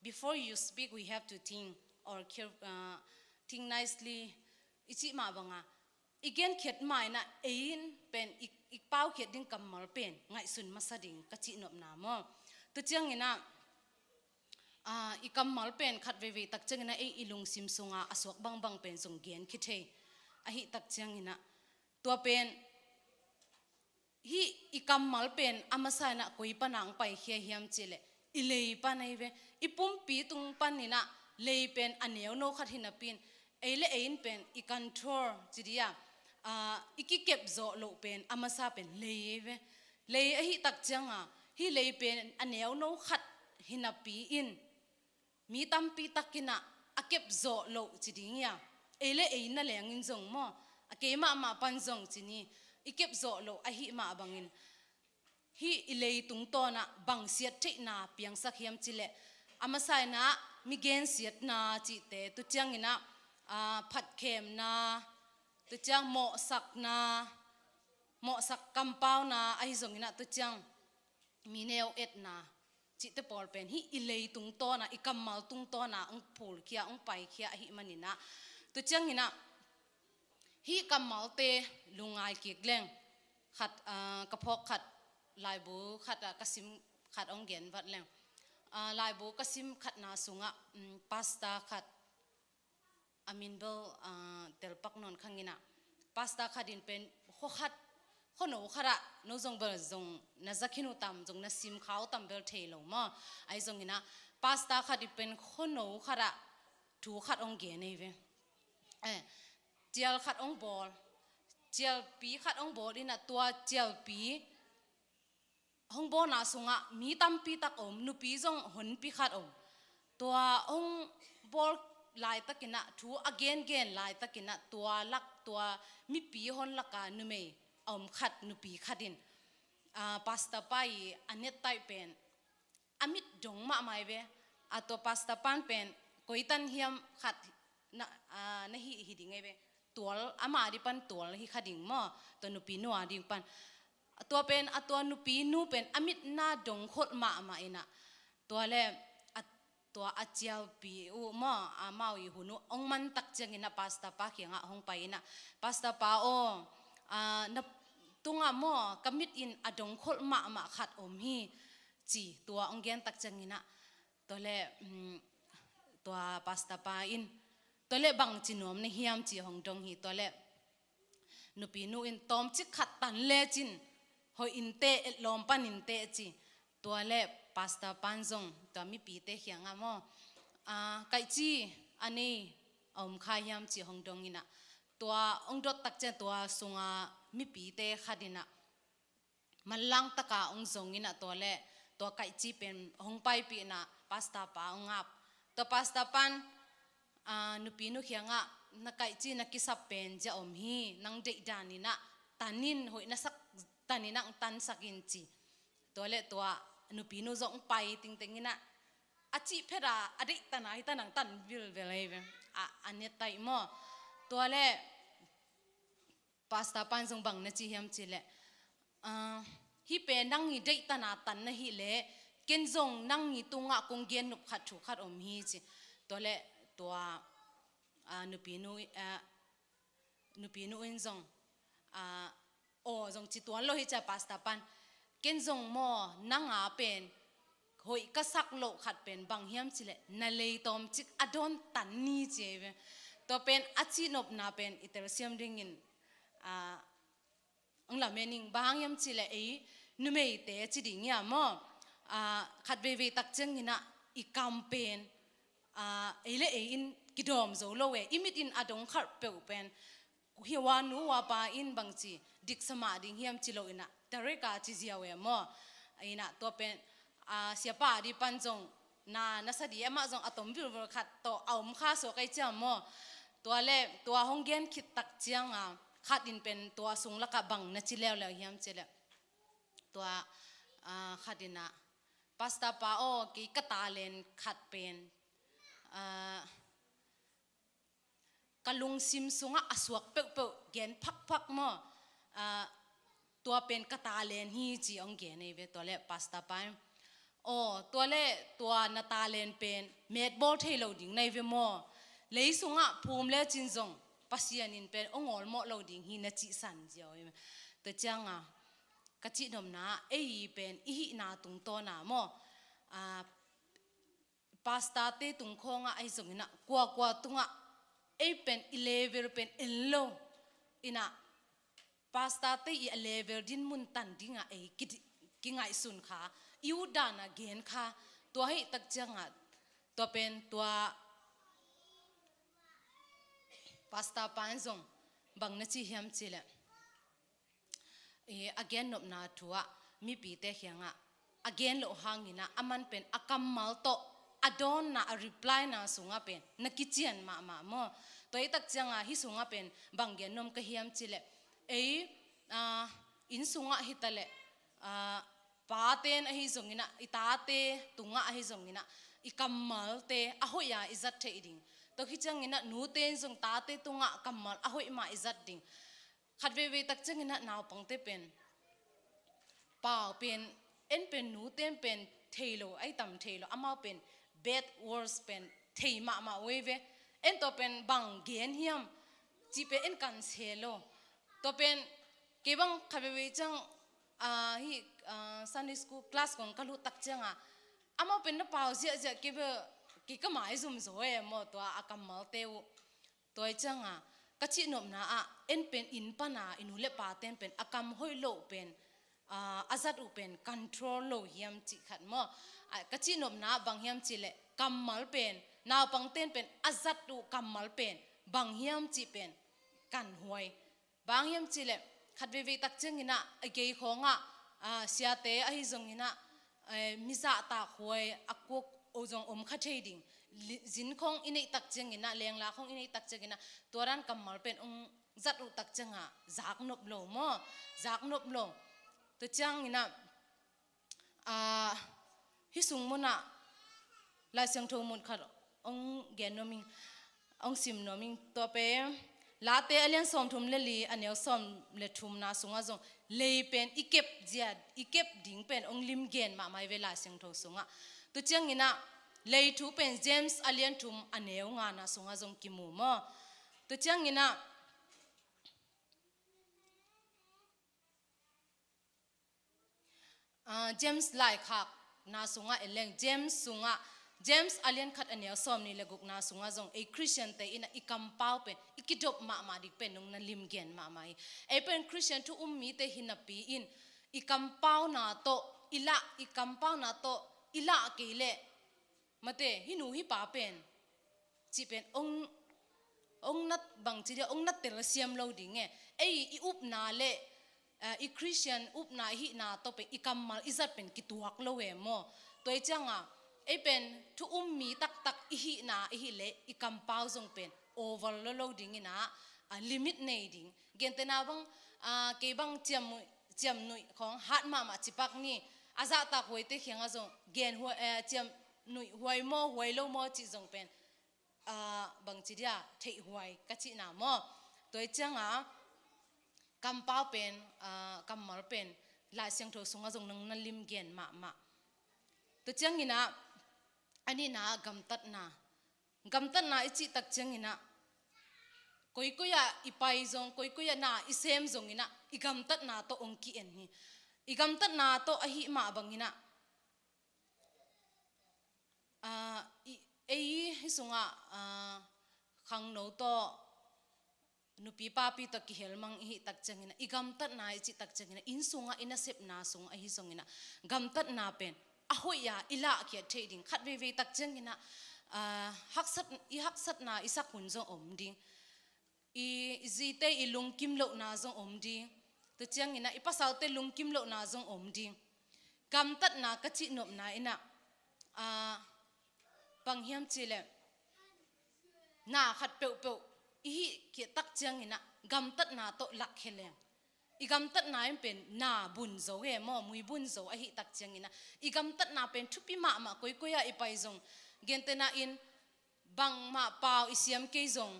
before you speak we have to think or think nicely อิจิมาบังอีเกนเขียดมานะเอ็นเป็นอีกเป้าเขียดดิ้งกำมัลเป็นไงสุนมาสดิ่งกะจินบนามอตัวเจียงเงินะอีกำมัลเป็นขัดเวตักเจียงเงินะอีลุงซิมซุงอสวกบังเป็นส่งเกียนคิดเฮฮิตักเจียงเงินะตัวเป็นฮิอีกำมัลเป็นอามาใส่นะกุยปนังไปเฮียเฮียมเจเลอีเลยปานไอเวอีปุ่มปีตุงปันนี่นะเลยเป็นอันเนียวโนขัดหินาปินเอเลเอ็นเป็นอีกันทรจิดียาอีกเก็บโจโลเป็นอามาซาเป็นเลยเวเลยฮิตักจังฮิเลยเป็นอันเนียวโนขัดหินาปีอินมีตัมปีตักกินะอาเก็บโจโลจิดียาเอเลเอ็นนั่นแหละงินจงมออาเกมาปันจงจินีอีเก็บโจโลอาฮิมาบังอินฮิเลยตุงโตนะบังเสียดที่นาเปียงสักเฮียมจิเลอามาใส่นะมีเกณฑ์เสียดนาจิเตตุจังอินะผัดเข็มนาตุจังเหมาะสักนาเหมาะสักกำเป้านาไอซงอินะตุจังมีแนวเอ็ดนาจิตเตปอลเป็นฮิอิเลยตุงโตนะอีกำมัลตุงโตนะองพูลเคียองไปเคียฮิมันอินะตุจังอินะฮิกำมัลเตลุงไอเกียกเล่งขัดกระเพาะขัดลายบูขัดกระซิมขัดองเกียนวัดเล่งลายบูกระซิมขัดนาสุงะพาสต้าขัดอามินเบลเตลปักนนขังอินะพาสต้าขัดดินเป็นข้อขัดข้อหนูขระนูจงเบลจงน่าจะขินุตามจงน่าซิมขาวตามเบลเทลงมั้งไอจงอินะพาสต้าขัดดินเป็นข้อหนูขระถูขัดองเกนเอเวเจียลขัดองบอลเจียลปีขัดองบอลดินะตัวเจียลปีห้องบอลน่าสุงะมีตัมปีตักนูปีจงหนปีขัดตัวห้องบอลลายตะกินะทูเกนลายตะกินะตัวลักตัวมีปีหนลักการนูเมขัดนูปีขัดดินพาสต้าไปอันนี้ไตเป็นอามิดจงมาไม่เวตัวพาสต้าปันเป็นกุยตันเฮียมขัดนะฮิดิ่งไงเวตัวอามาดิปันตัวฮิขัดดิ่งมั้งตัวนูปีนัวดิ่งปันตัวเป็นตัวนูปีนูเป็นอามิดนาดงโคตรมาเองนะตัวเล่ตัวอาเจียวปีมั้งมาอยู่หูนูองมันตักเจงินะพาสต้าปาเขียงห้องไปนะพาสต้าปานับตุงมั้งกมิดอินดงโคตรมาขัดฮีจีตัวองเกียนตักเจงินะตัวเล่ตัวพาสต้าปาอินตัวเล่บังจินวมในเฮียมจีห้องดงฮีตัวเล่นูปีนูอินตอมจิขัดตันเล่จินหอยอินเตะลมปันอินเตะจีตัวเล่พาสต้าปันจงตัวมีปีเตะเขียงมั้งไก่จีอันนี้ขายยามจีห้องดงอินะ ตัวองดตักเจตัวสุงามิปีเตขัดินะมันลังตะกาองซงอินะตัวเล่ตัวไก่จีเป็นหงไปปีนะพาสต้าปาองอับตัวพาสต้าปันนุปีนุเขียงะนักไก่จีนักกิสับเป็นจะอมฮีนังเด็กดานินะตันินหอยนักสักตันินังตันสักินจีตัวเล่ตัวนุปีนุจงไปติงติงอินะอาจีเพราอดีตตันไอตันังตันวิลเวลเวอันนี้ไตโมตัวเล่พาสต้าปันจงบังนะจีเฮียมจีเล่ฮิเป็นนั่งฮีเด็กตันอาตันนะฮิเล่เกณฑ์จงนั่งฮีตุงะคงเกณฑ์นุบขัดถูกขัดอมฮีจีตัวเล่ตัวนุปีนูอินจงโอจงจิตวันโลหิตจะพาสต้าปันเกณฑ์จงโมนั่งอาเป็นหอยกษักโลขัดเป็นบางเฮียมจีเล่นาเลยตอมจิกอดอนตันนี่เจเวตัวเป็นอาชีนบนาเป็นอิตาลีเซียมดิ่งินอังละเมนิงบางเฮียมจีเล่นุเมยเตจิดิ่งยามอขัดเวเวตักเจงินะอีกัมเป็นเล่อินกิดอมโซโลเวอิมิดอินอดงขัดเปลเป็นฮิวานูวาปาอินบางจีดิกสมาดิ่งเฮียมจีโลอินะแต่เรกาจีเซียเวมอินะตัวเป็นเสียป่าดิปันจงนาสดีมาจงอตมวิลขัดตัวเอามข้าโซไกเจียมตัวเล่ตัวห้องเกนคิดตักเจียงขัดอินเป็นตัวสูงละกับบังนัจิเลวแล้วเฮียมจีเลตัวขัดอินะพาสต้าปาโอกีกตาเลนขัดเป็นกะลุงซิมสุงะอสวกเปเปเกนพักตัวเป็นกตาเลนฮีจีองเกนในเวตัวเล่พาสต้าปาโอ้ตัวเล่ตัวนาตาเลนเป็นเมดบอลเทโลดิ้งในเวโมเลยสุงะภูมิเล่จินจงปัสยานินเป็นองอลโมโลดิ้งฮีนจิสันเจียวแต่จังกะจินมนาเป็นอีนาตุงโตนาโมพาสต้าเตตุงคงไอจงนะกว่าตุงเป็น11เป็นเอลโลอินะพาสต้าเตอี11ดินมุนตันดิ้งกิงไอสุนขายูดานะเกนขาตัวให้ตักจังตัวเป็นตัวพาสต้าปันจงบังนัจิเฮียมจิเลagain นบนาทัวมีปีเตเฮียงagain โลหางินะอามันเป็นอากัมมัลโตอดอนนะรีプライนะสุงะเป็นนักกิจยนมาโมตัวให้ตักจังฮิสุงะเป็นบางเกนนมกะเฮียมจิเลอินสุงะฮิตะเลปาเตนอหิจงอินะอิตาเตตุงะอหิจงอินะอิกัมมัลเตอโหยาอิจัดเทอิดิงตัวฮิจังอินะนูเตนจงตาเตตุงะกัมมัลอโหยมาอิจัดดิงขัดเวตักจังอินะนาวปังเตเป็นป่าวเป็นเป็นนูเตนเป็นเทโลไอตัมเทโลอามาเป็น bad words เป็นเทมาเวตัวเป็นบังเกนเฮียมจีเป็นกันเซโลตัวเป็นเก็บังขัดเวจังฮีSunday school class ของกะลุตักจังอามาเป็นนับเปล่าเสียเก็บก็หมายซุ่มสวยหมดตัวอากัมมัลเตวตัวจังกะชินมนาเป็นอินปนาอินุเลปาเตนเป็นอากัมห้อยโลเป็นอาจัดอุเป็น control โลเฮียมจิขัดหมอกะชินมนาบางเฮียมจิเลกัมมัลเป็นนาวปังเตนเป็นอาจัดอุกัมมัลเป็นบางเฮียมจิเป็นกันหวยบางเฮียมจิเลขัดเวตักจังอินะไอเกยของเสียเตอหิจงอินะมิซาตาหวยอักวกโอจงขัดเทดิงจินของอินตักจังอินะเลียงลาของอินตักจังอินะตัวรันกัมมัลเป็นจัดอุตักจังจากนบโลมจากนบโลตัวจังอินะฮิสุงมุนะลายเสียงทงมุนขัดเกนโนมิงซิมโนมิงตัวเป็นลาเตอเลียนสอมทุมเลลีอันเนียวสอมเลทุมนาสุงะจงเลยเป็นอีเก็บเจียดอีเก็บดิ่งเป็นลิมเกนมาไม่เวลาเสียงทงสุงะตัวเจียงอินะเลยทูเป็นเจมส์อเลียนทุมอันเนียวงานาสุงะจงกิมูมอตัวเจียงอินะเจมส์ไลคักนาสุงะเอเลงเจมส์สุงะJames alien khat ania som ni leguk na sunga jong a Christian te ina ikam pau pen ikidop ma dik pen nong na lim gen ma mai a pen Christian tu mi te hinapi in ikam pau na to ila ke le mate hinu hi pa pen chi pen องนัดบางทีเดียองนัดเตลเซียมเราดิ่งไงอีอุบนาเล่อีคริสเตียนอุบนาหินาโตเป็นอีกัมมาลอิจัดเป็นกิตัวกเราเอโมตัวจังอ่ะเป็นทุมีตักอีหินาอีหิเล่อีกัมเป้าจงเป็นโอเวอร์เราดิ่งนะลิมิตในดิ่งเกณฑ์แต่นาบังเก็บังเจียมหนุ่ยของฮัตมาจิปักนี่อาจจะตักหวยเตะเขียงอาจงเกณฑ์หัวเจียมหนุ่ยหวยโมหวยโลโมจิจงเป็นบางทีเดียเทหวยกัจจินามอตัวจังอ่ะกำเป้าเป็นกำมาลเป็นลายเสียงโทสงอาจงนั่งลิมเกณฑ์มาตัวจังนี่นะอันนี้นะกำตัดนะอิจิตักจังนี่นะคุยอะอีไปจงคุยนะอีเซมจงนี่นะอีกำตัดนะโตองกี้เอ็นนี่อีกำตัดนะโตอหิมาบังนี่นะฮิสุงะขังโนโตนุปีป้าปีตะกิเฮลมังอิตักจังอินะอีกำตัดนาอิจิตักจังอินะอินสุงะอินะเสพนาสุงะอิสุงอินะกำตัดนาเป็นอโหยาอิละเขียเทดิงขัดเวตักจังอินะฮักสัตนาอิสักหุ่นจงอมดิงอีจีเตอีลุงกิมโลนาจงอมดิงตัวจังอินะอีภาษาเตลุงกิมโลนาจงอมดิงกำตัดนากะจินบนาอินะบางเฮียมจีเลน่าขัดเปียวอีเกียตักจังอินะกำตัดนาโตลักเฮเลงอีกำตัดนาเป็นนาบุญโจเฮมอมุยบุญโจอหิตักจังอินะอีกำตัดนาเป็นทุปิมาคุยอีไปจงเกณฑ์เตนาอินบางมาเปล่าอิเสียมเกยจง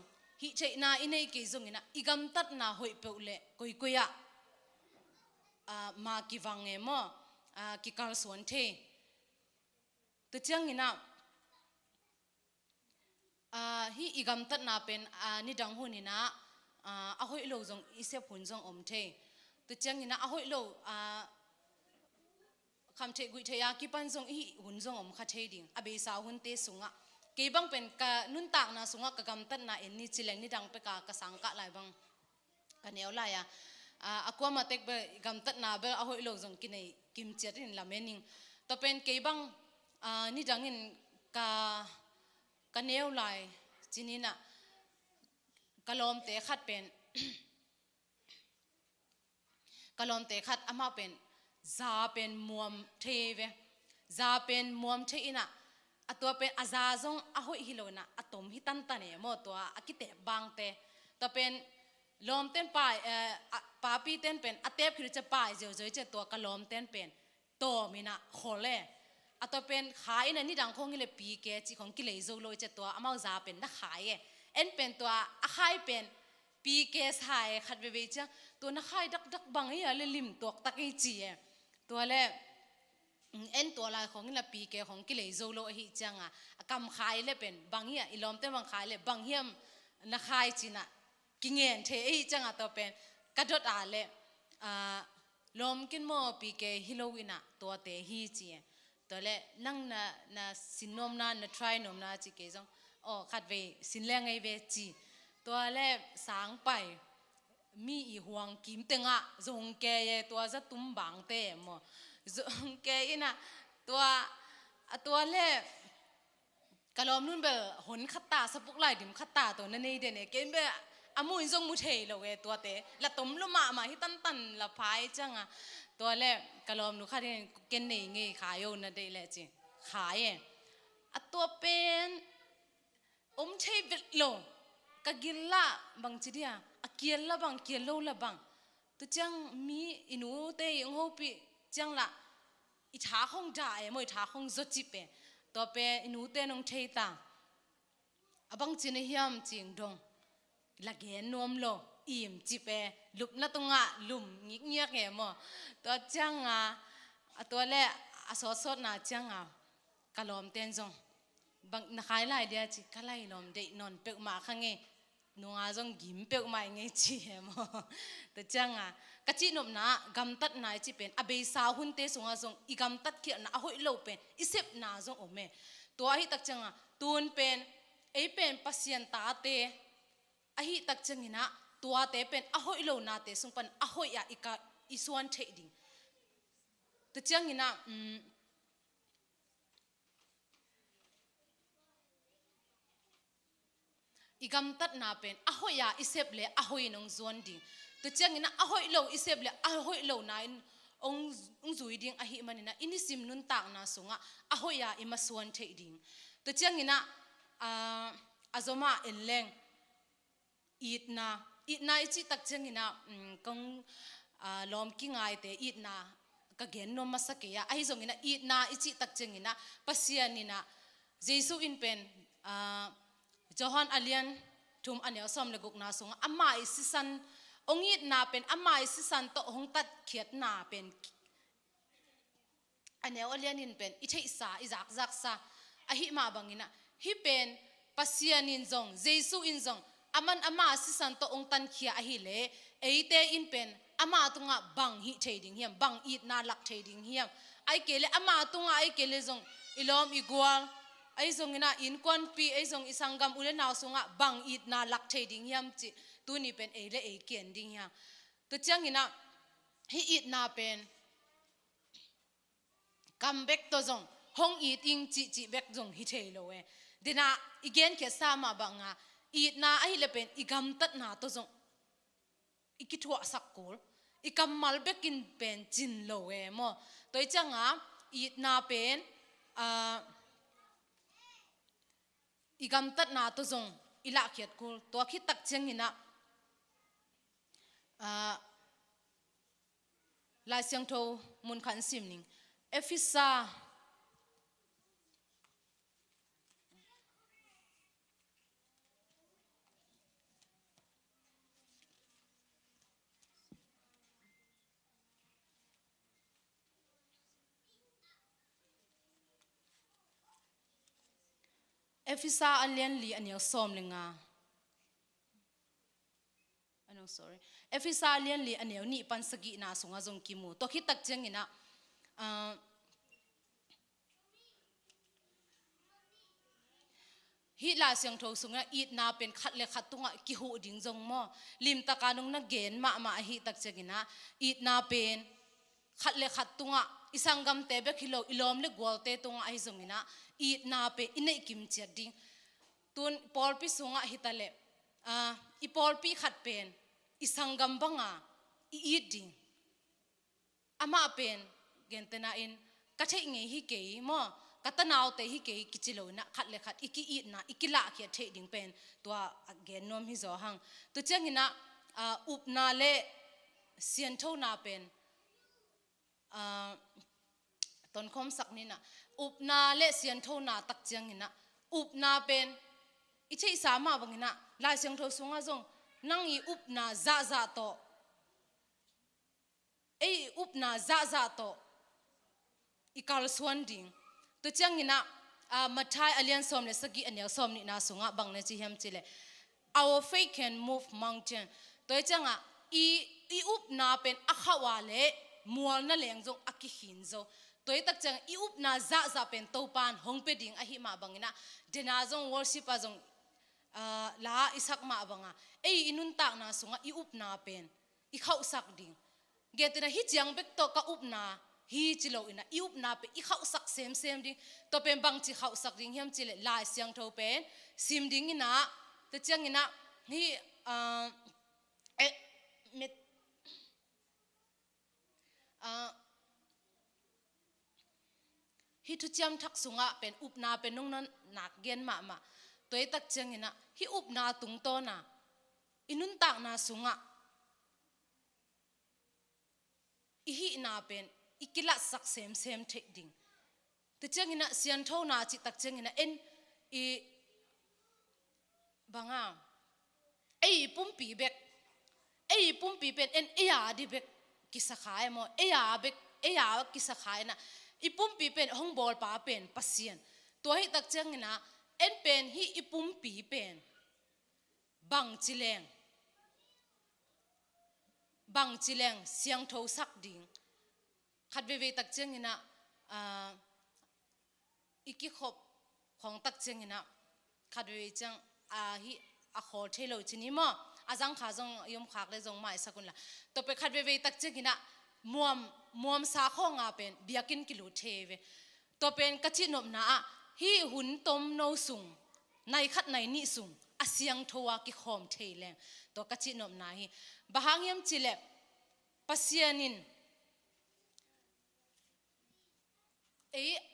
หิเชนาอินเอเกยจงอินะอีกำตัดนาหอยเปียวเลคุยมากิวังเอมอกิการสวนเทตัวจังอินะฮีอีกำตัดนาเป็นนิดังหุ่นนะอาหอยโลจงอิเสพหุ่นจงอมเทตัวจังนี่นะอาหอยโลคำเทกุยเทียกิปันจงอีหุ่นจงอมขัดเทดิ่งอเบสาหุ่นเตสุงะเก็บังเป็นกะนุนตากนาสุงะกะกำตัดนาเอ็นนี่จิเลงนิดังไปกะสังกะลายบังกันเอวลายอากวมาเต็กเบกำตัดนาเบอาหอยโลจงกินไอกิมเจียดินลาเมนิงตัวเป็นเก็บังนิดังอินกันเนวลายจีนี่นะกะลอมเตะขัดเป็นกะลอมเตะขัดอามาเป็นซาเป็นมวมเทเวซาเป็นมวมเทอินะตัวเป็นอาซาจงอาหอยฮิโลนะอตมฮิตันตันเอโมตัวอากิเตะบางเตะตัวเป็นลอมเต้นป่ายปาปีเต้นเป็นอเทปคือจะป่ายเจอตัวกะลอมเต้นเป็นโตมินะโคเล่ตัวเป็นขายนั่นนี่ดังคงกิเลปีเกจิของกิเลสโซโลจะตัวอามาซาเป็นนักขายเอ็นเป็นตัวอาขายเป็นปีเกสหายขัดเวจ้าตัวนักขายดักบังให้อะไรลิมตัวตักไอจีตัวแรกเอ็นตัวลายของกิเลปีเกของกิเลสโซโลหิจังกำขายเลยเป็นบางเฮียอีลอมเต้บังขายเลยบางเฮียมนักขายจีน่ะกิเงินเทไอจังตัวเป็นกระโดดเลยลอมกินโมปีเกฮิโลวินะตัวเตฮีจีตัวเล่นั่งน่ะสินนมน่ะทรายนมน่ะจีเกจงขัดเวสินแรงไอเวจีตัวเล่สางไปมีอีห่วงกิมเตงะจงแกยตัวจะตุ้มบางเตะมจงแกอินะตัวเล่กะลอมนุ่นเบหนขัดตาสปุกไหลดิมขัดตาตัวนั่นเองเดเนี่ยเกณฑ์เบอามุยจงมุเทลเวตัวเตะละตุ้มลุมาฮิตันละพายจังตัวแรกกะลอมนุขาที่เกณฑ์นี่ไงขายอยู่นั่นได้แหละจีขายตัวเป็นเทวิโลกะกิลละบางทีเดียเกียลละบางเกียลโลละบางตัวจังมีอินูเตยงโฮปีจังละอิท้าคงได้มวยท้าคงจดจิเปตัวเป็นอินูเตนงเทตาบางจีนเฮียมจิงดงละเกนนวมโลอิ่มจิเปลุบนาตงะลุมงิกเงียกเหมอตัวจังตัวแรกสดนะจังกะลอมเต้นจงบางนักขายหลายเดียจิกะไลลอมเดนอนเปกมาข้างเงนัวจงกิมเปกมาไงจีเหมอตัวจังกะจินมนะกำตัดนายจิเป็นอเบสาหุนเตสงจงอีกำตัดเขียนนะหอยโลเป็นอิเซปนาจงอเมตัวหิตักจังตูนเป็นเป็นปัสยันตาเตอหิตักจังนะตัวเตเป็นอหอยโลนาเตสุงปันอหอยอีกาอิสวนเทดิงตัวจังนะ igam tat na pen ahoya isep le ahoi nong zon ding tu changina ahoi lo isep le ahoi lo nain ong zui ding ahi manina inisim nun tak na sunga ahoya imasuan the ding tu changina azoma enleng itna ichi tak changina kong lom ki ngai te itna ka gen no masakeya ai zongina itna ichi tak changina pasianina jesu in pen Johan alian tum anel som le guk na sunga ama isisan ongit na pen ama isisan to hong tat khiat na pen anel alian in pen ithei sa izak zak sa ahi ma bangina hi pen pasianin zong jesu in zong aman ama isisan to ong tan khia ahi le eite in pen ama tunga bang hi trading hiam bang it na lak trading hiam ai kele ama tunga ai kele zong ilom igwal ai zong ina in kon pi ai zong isangam ule naw sunga bang it na lak trading hiam chi tu ni pen ele e ken ding ya tu chang ina hi it na pen come back to zong hong it ing chi back zong hi thei lo we dina igen ke sama banga it na ai le pen igam tat na to zong ikithwa sakol ikamal bekin pen chin lo we mo toi changa it na pen igam tat na to zong ila khiat kul to khi tak chengina la siang tho mun khan sim ning efisa Efisa alian li anyal som lenga sorry Efisa alian li anyal ni pansagi na sunga zong kimu to khi tak chengina hi la siang tho sunga it na pen khat le khat tunga ki hu ding zong mo lim ta kanung na gen ma hi tak chengina it na pen khat le khat tunga isangam te be khilo ilom le gol te tunga ai zongina it na pe inei kim chat ding tun polpi sunga hitale I polpi khat pen isangam banga I it ding ama pen gentena in kathei nge hi ke mo katanaw te hi ke kichilo na khat le khat iki it na ikila khia the ding pen to again nom hi zo hang tu changina up na le sian tho na pen ton khom sak ni na up na le sian tho na tak changina up na pen ichei sama bangina la siang tho sunga zong nang I up na za to ei up na za to ikal suan ding tu changina mathai alian som le sagi anyal som ni na sunga bang ne chi hem chile our faith can move mountain toy changa I up na pen akhawa le mual na leng jong aki hin zo toy tak chang I up na za pen to pan hong pe ding a hi ma bangina dena jong worship a jong la isak ma banga ei inun tak na sunga I up na pen I khau sak ding getina hi chiang bek to ka up na hi chilo ina I up na pe I khau sak sem ding to pen bang chi khau sak ding hem chile la siang tho pen sim ding ina te chang ina hi met hi thu cham thak sunga pen up na pen nong nak gen ma toy tak changina hi up na tung to na inun tak na sunga I hi na pen ikila sak sem the ding te changina sian tho na chi tak changina en I banga ei pumpi pen en eya di bek kisakhai mo eya kisakhai na ipumpi pen hong bol pa pen pasien to hi tak changina en pen hi ipumpi pen bang chileng siang tho sak ding khat ve tak changina iki khop khong tak changina khat ve chang hi a khol thelo chini mo azang kha jong yom khak le jong mai sakun la to pe khat ve tak changina muam sa kho nga pen biakin kilu theve to pen kachi nom na hi hun tom no sung nai khat nai ni sung asyang thowa ki khom theileng to kachi nom na hi bahangyam chile pasianin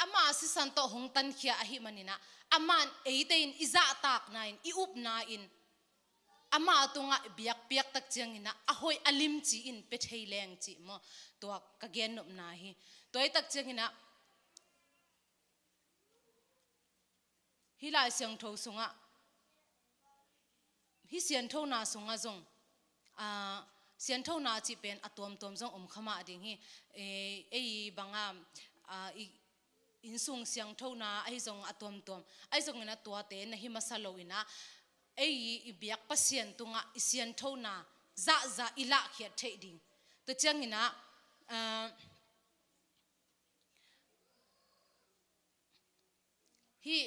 ama si santo hongtan khia ahi manina aman tein iza tak nain I up na in ama tunga biak piak tak changina ahoi alim chi in pe theileng chi mo to ka gen nom na hi toy tak changina hilai siang tho sunga hi sian tho na sunga zong sian tho na chi pen atom tom zong khama ding hi banga in sung siang tho na ai zong atom tom ai zong na tua te na hi masalo ina I biak pasien tunga isian tho na za ila khia the ding to changina hi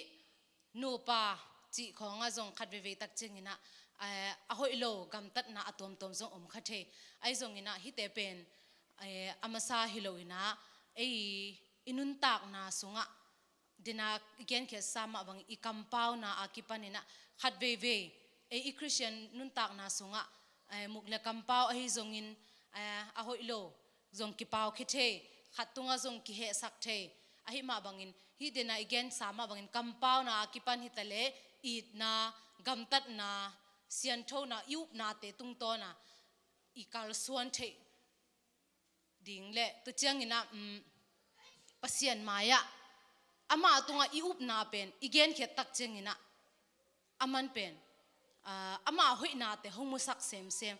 nupa chi khonga zong khat ve tak chingina ahoi lo gam tat na atom tom zong khathe ai zong ina hi te pen amasa hiloina inun tak na sunga dina gen ke sama bang I kampau na akipanina khat ve Christian nun tak na sunga mukle kampau ahi zongin ahoi lo zong ki pau khithe khatunga zong ki he sak the ahi ma bangin hi dena again sama bangin kampau na akipan hitale it na gamtat na sian tho na yup na te tung to na ikal suan the ding le to changina pasian maya ama tunga iup na pen igen khe tak chengina aman pen ama hoi na te homusak sem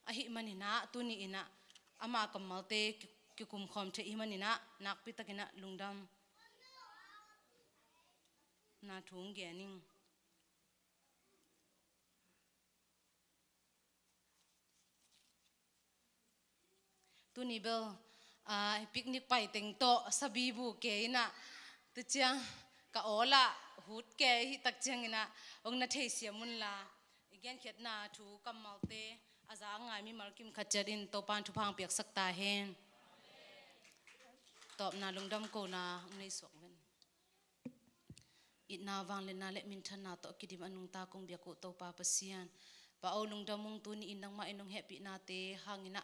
ahi manina tuni ina ama kamalte ki kum khom the imanina nak pitakina lungdam na thung gening tuni bel picnic pai teng to sabibu ke ina tu chiang ka ola hut ke hi tak chiang ina ong na thei siamun la igen khet na thu kamalte aza ngai mi malkim khacharin to pan thu phang piak sakta hen top na lungdam ko na nei sok ven itna wang le na le min than na to kidim anung ta kong bia ko to pa pasian pa o lungdam mung tu ni inang ma inong happy na te hangina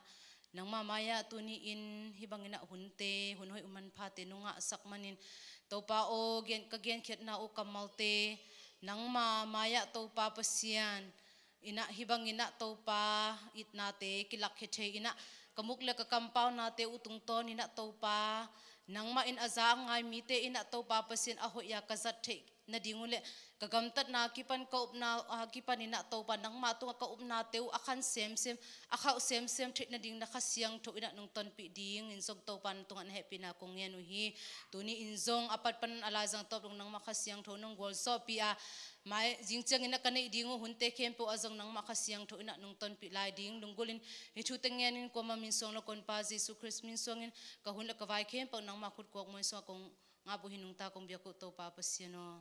nang mamaya tuni in hibangina hunte hunhoi uman phate nunga sakmanin topa o gen ka gen khet na o kamalte nang maya topa pasian ina hibangina topa itna te kilak khethe ina kamukle ka kampau na te utung ton ina topa nang ma in aza ngai mi te ina topa pasian ahoya kazat the na dingule kagamtat na kipan ka upna kipan ina topa nang ma tu ka upna teu akhan sem akhau sem thit na ding na khasiang tho ina nung ton pi ding in zog topan tungan happy na kong yanu hi tuni in zong apat pan ala jang top nang ma khasiang tho nung gol so pi a mai jingchang ina kanai dingu hunte kempo azong nang ma khasiang tho ina nung ton pi lai ding lungulin hi thu tengen in ko ma min song lo kon pa jesu christ min songin ka hun la ka vai kempo nang ma khut kok moi so kong nga bu hinung ta kong bia ko to pa pasiano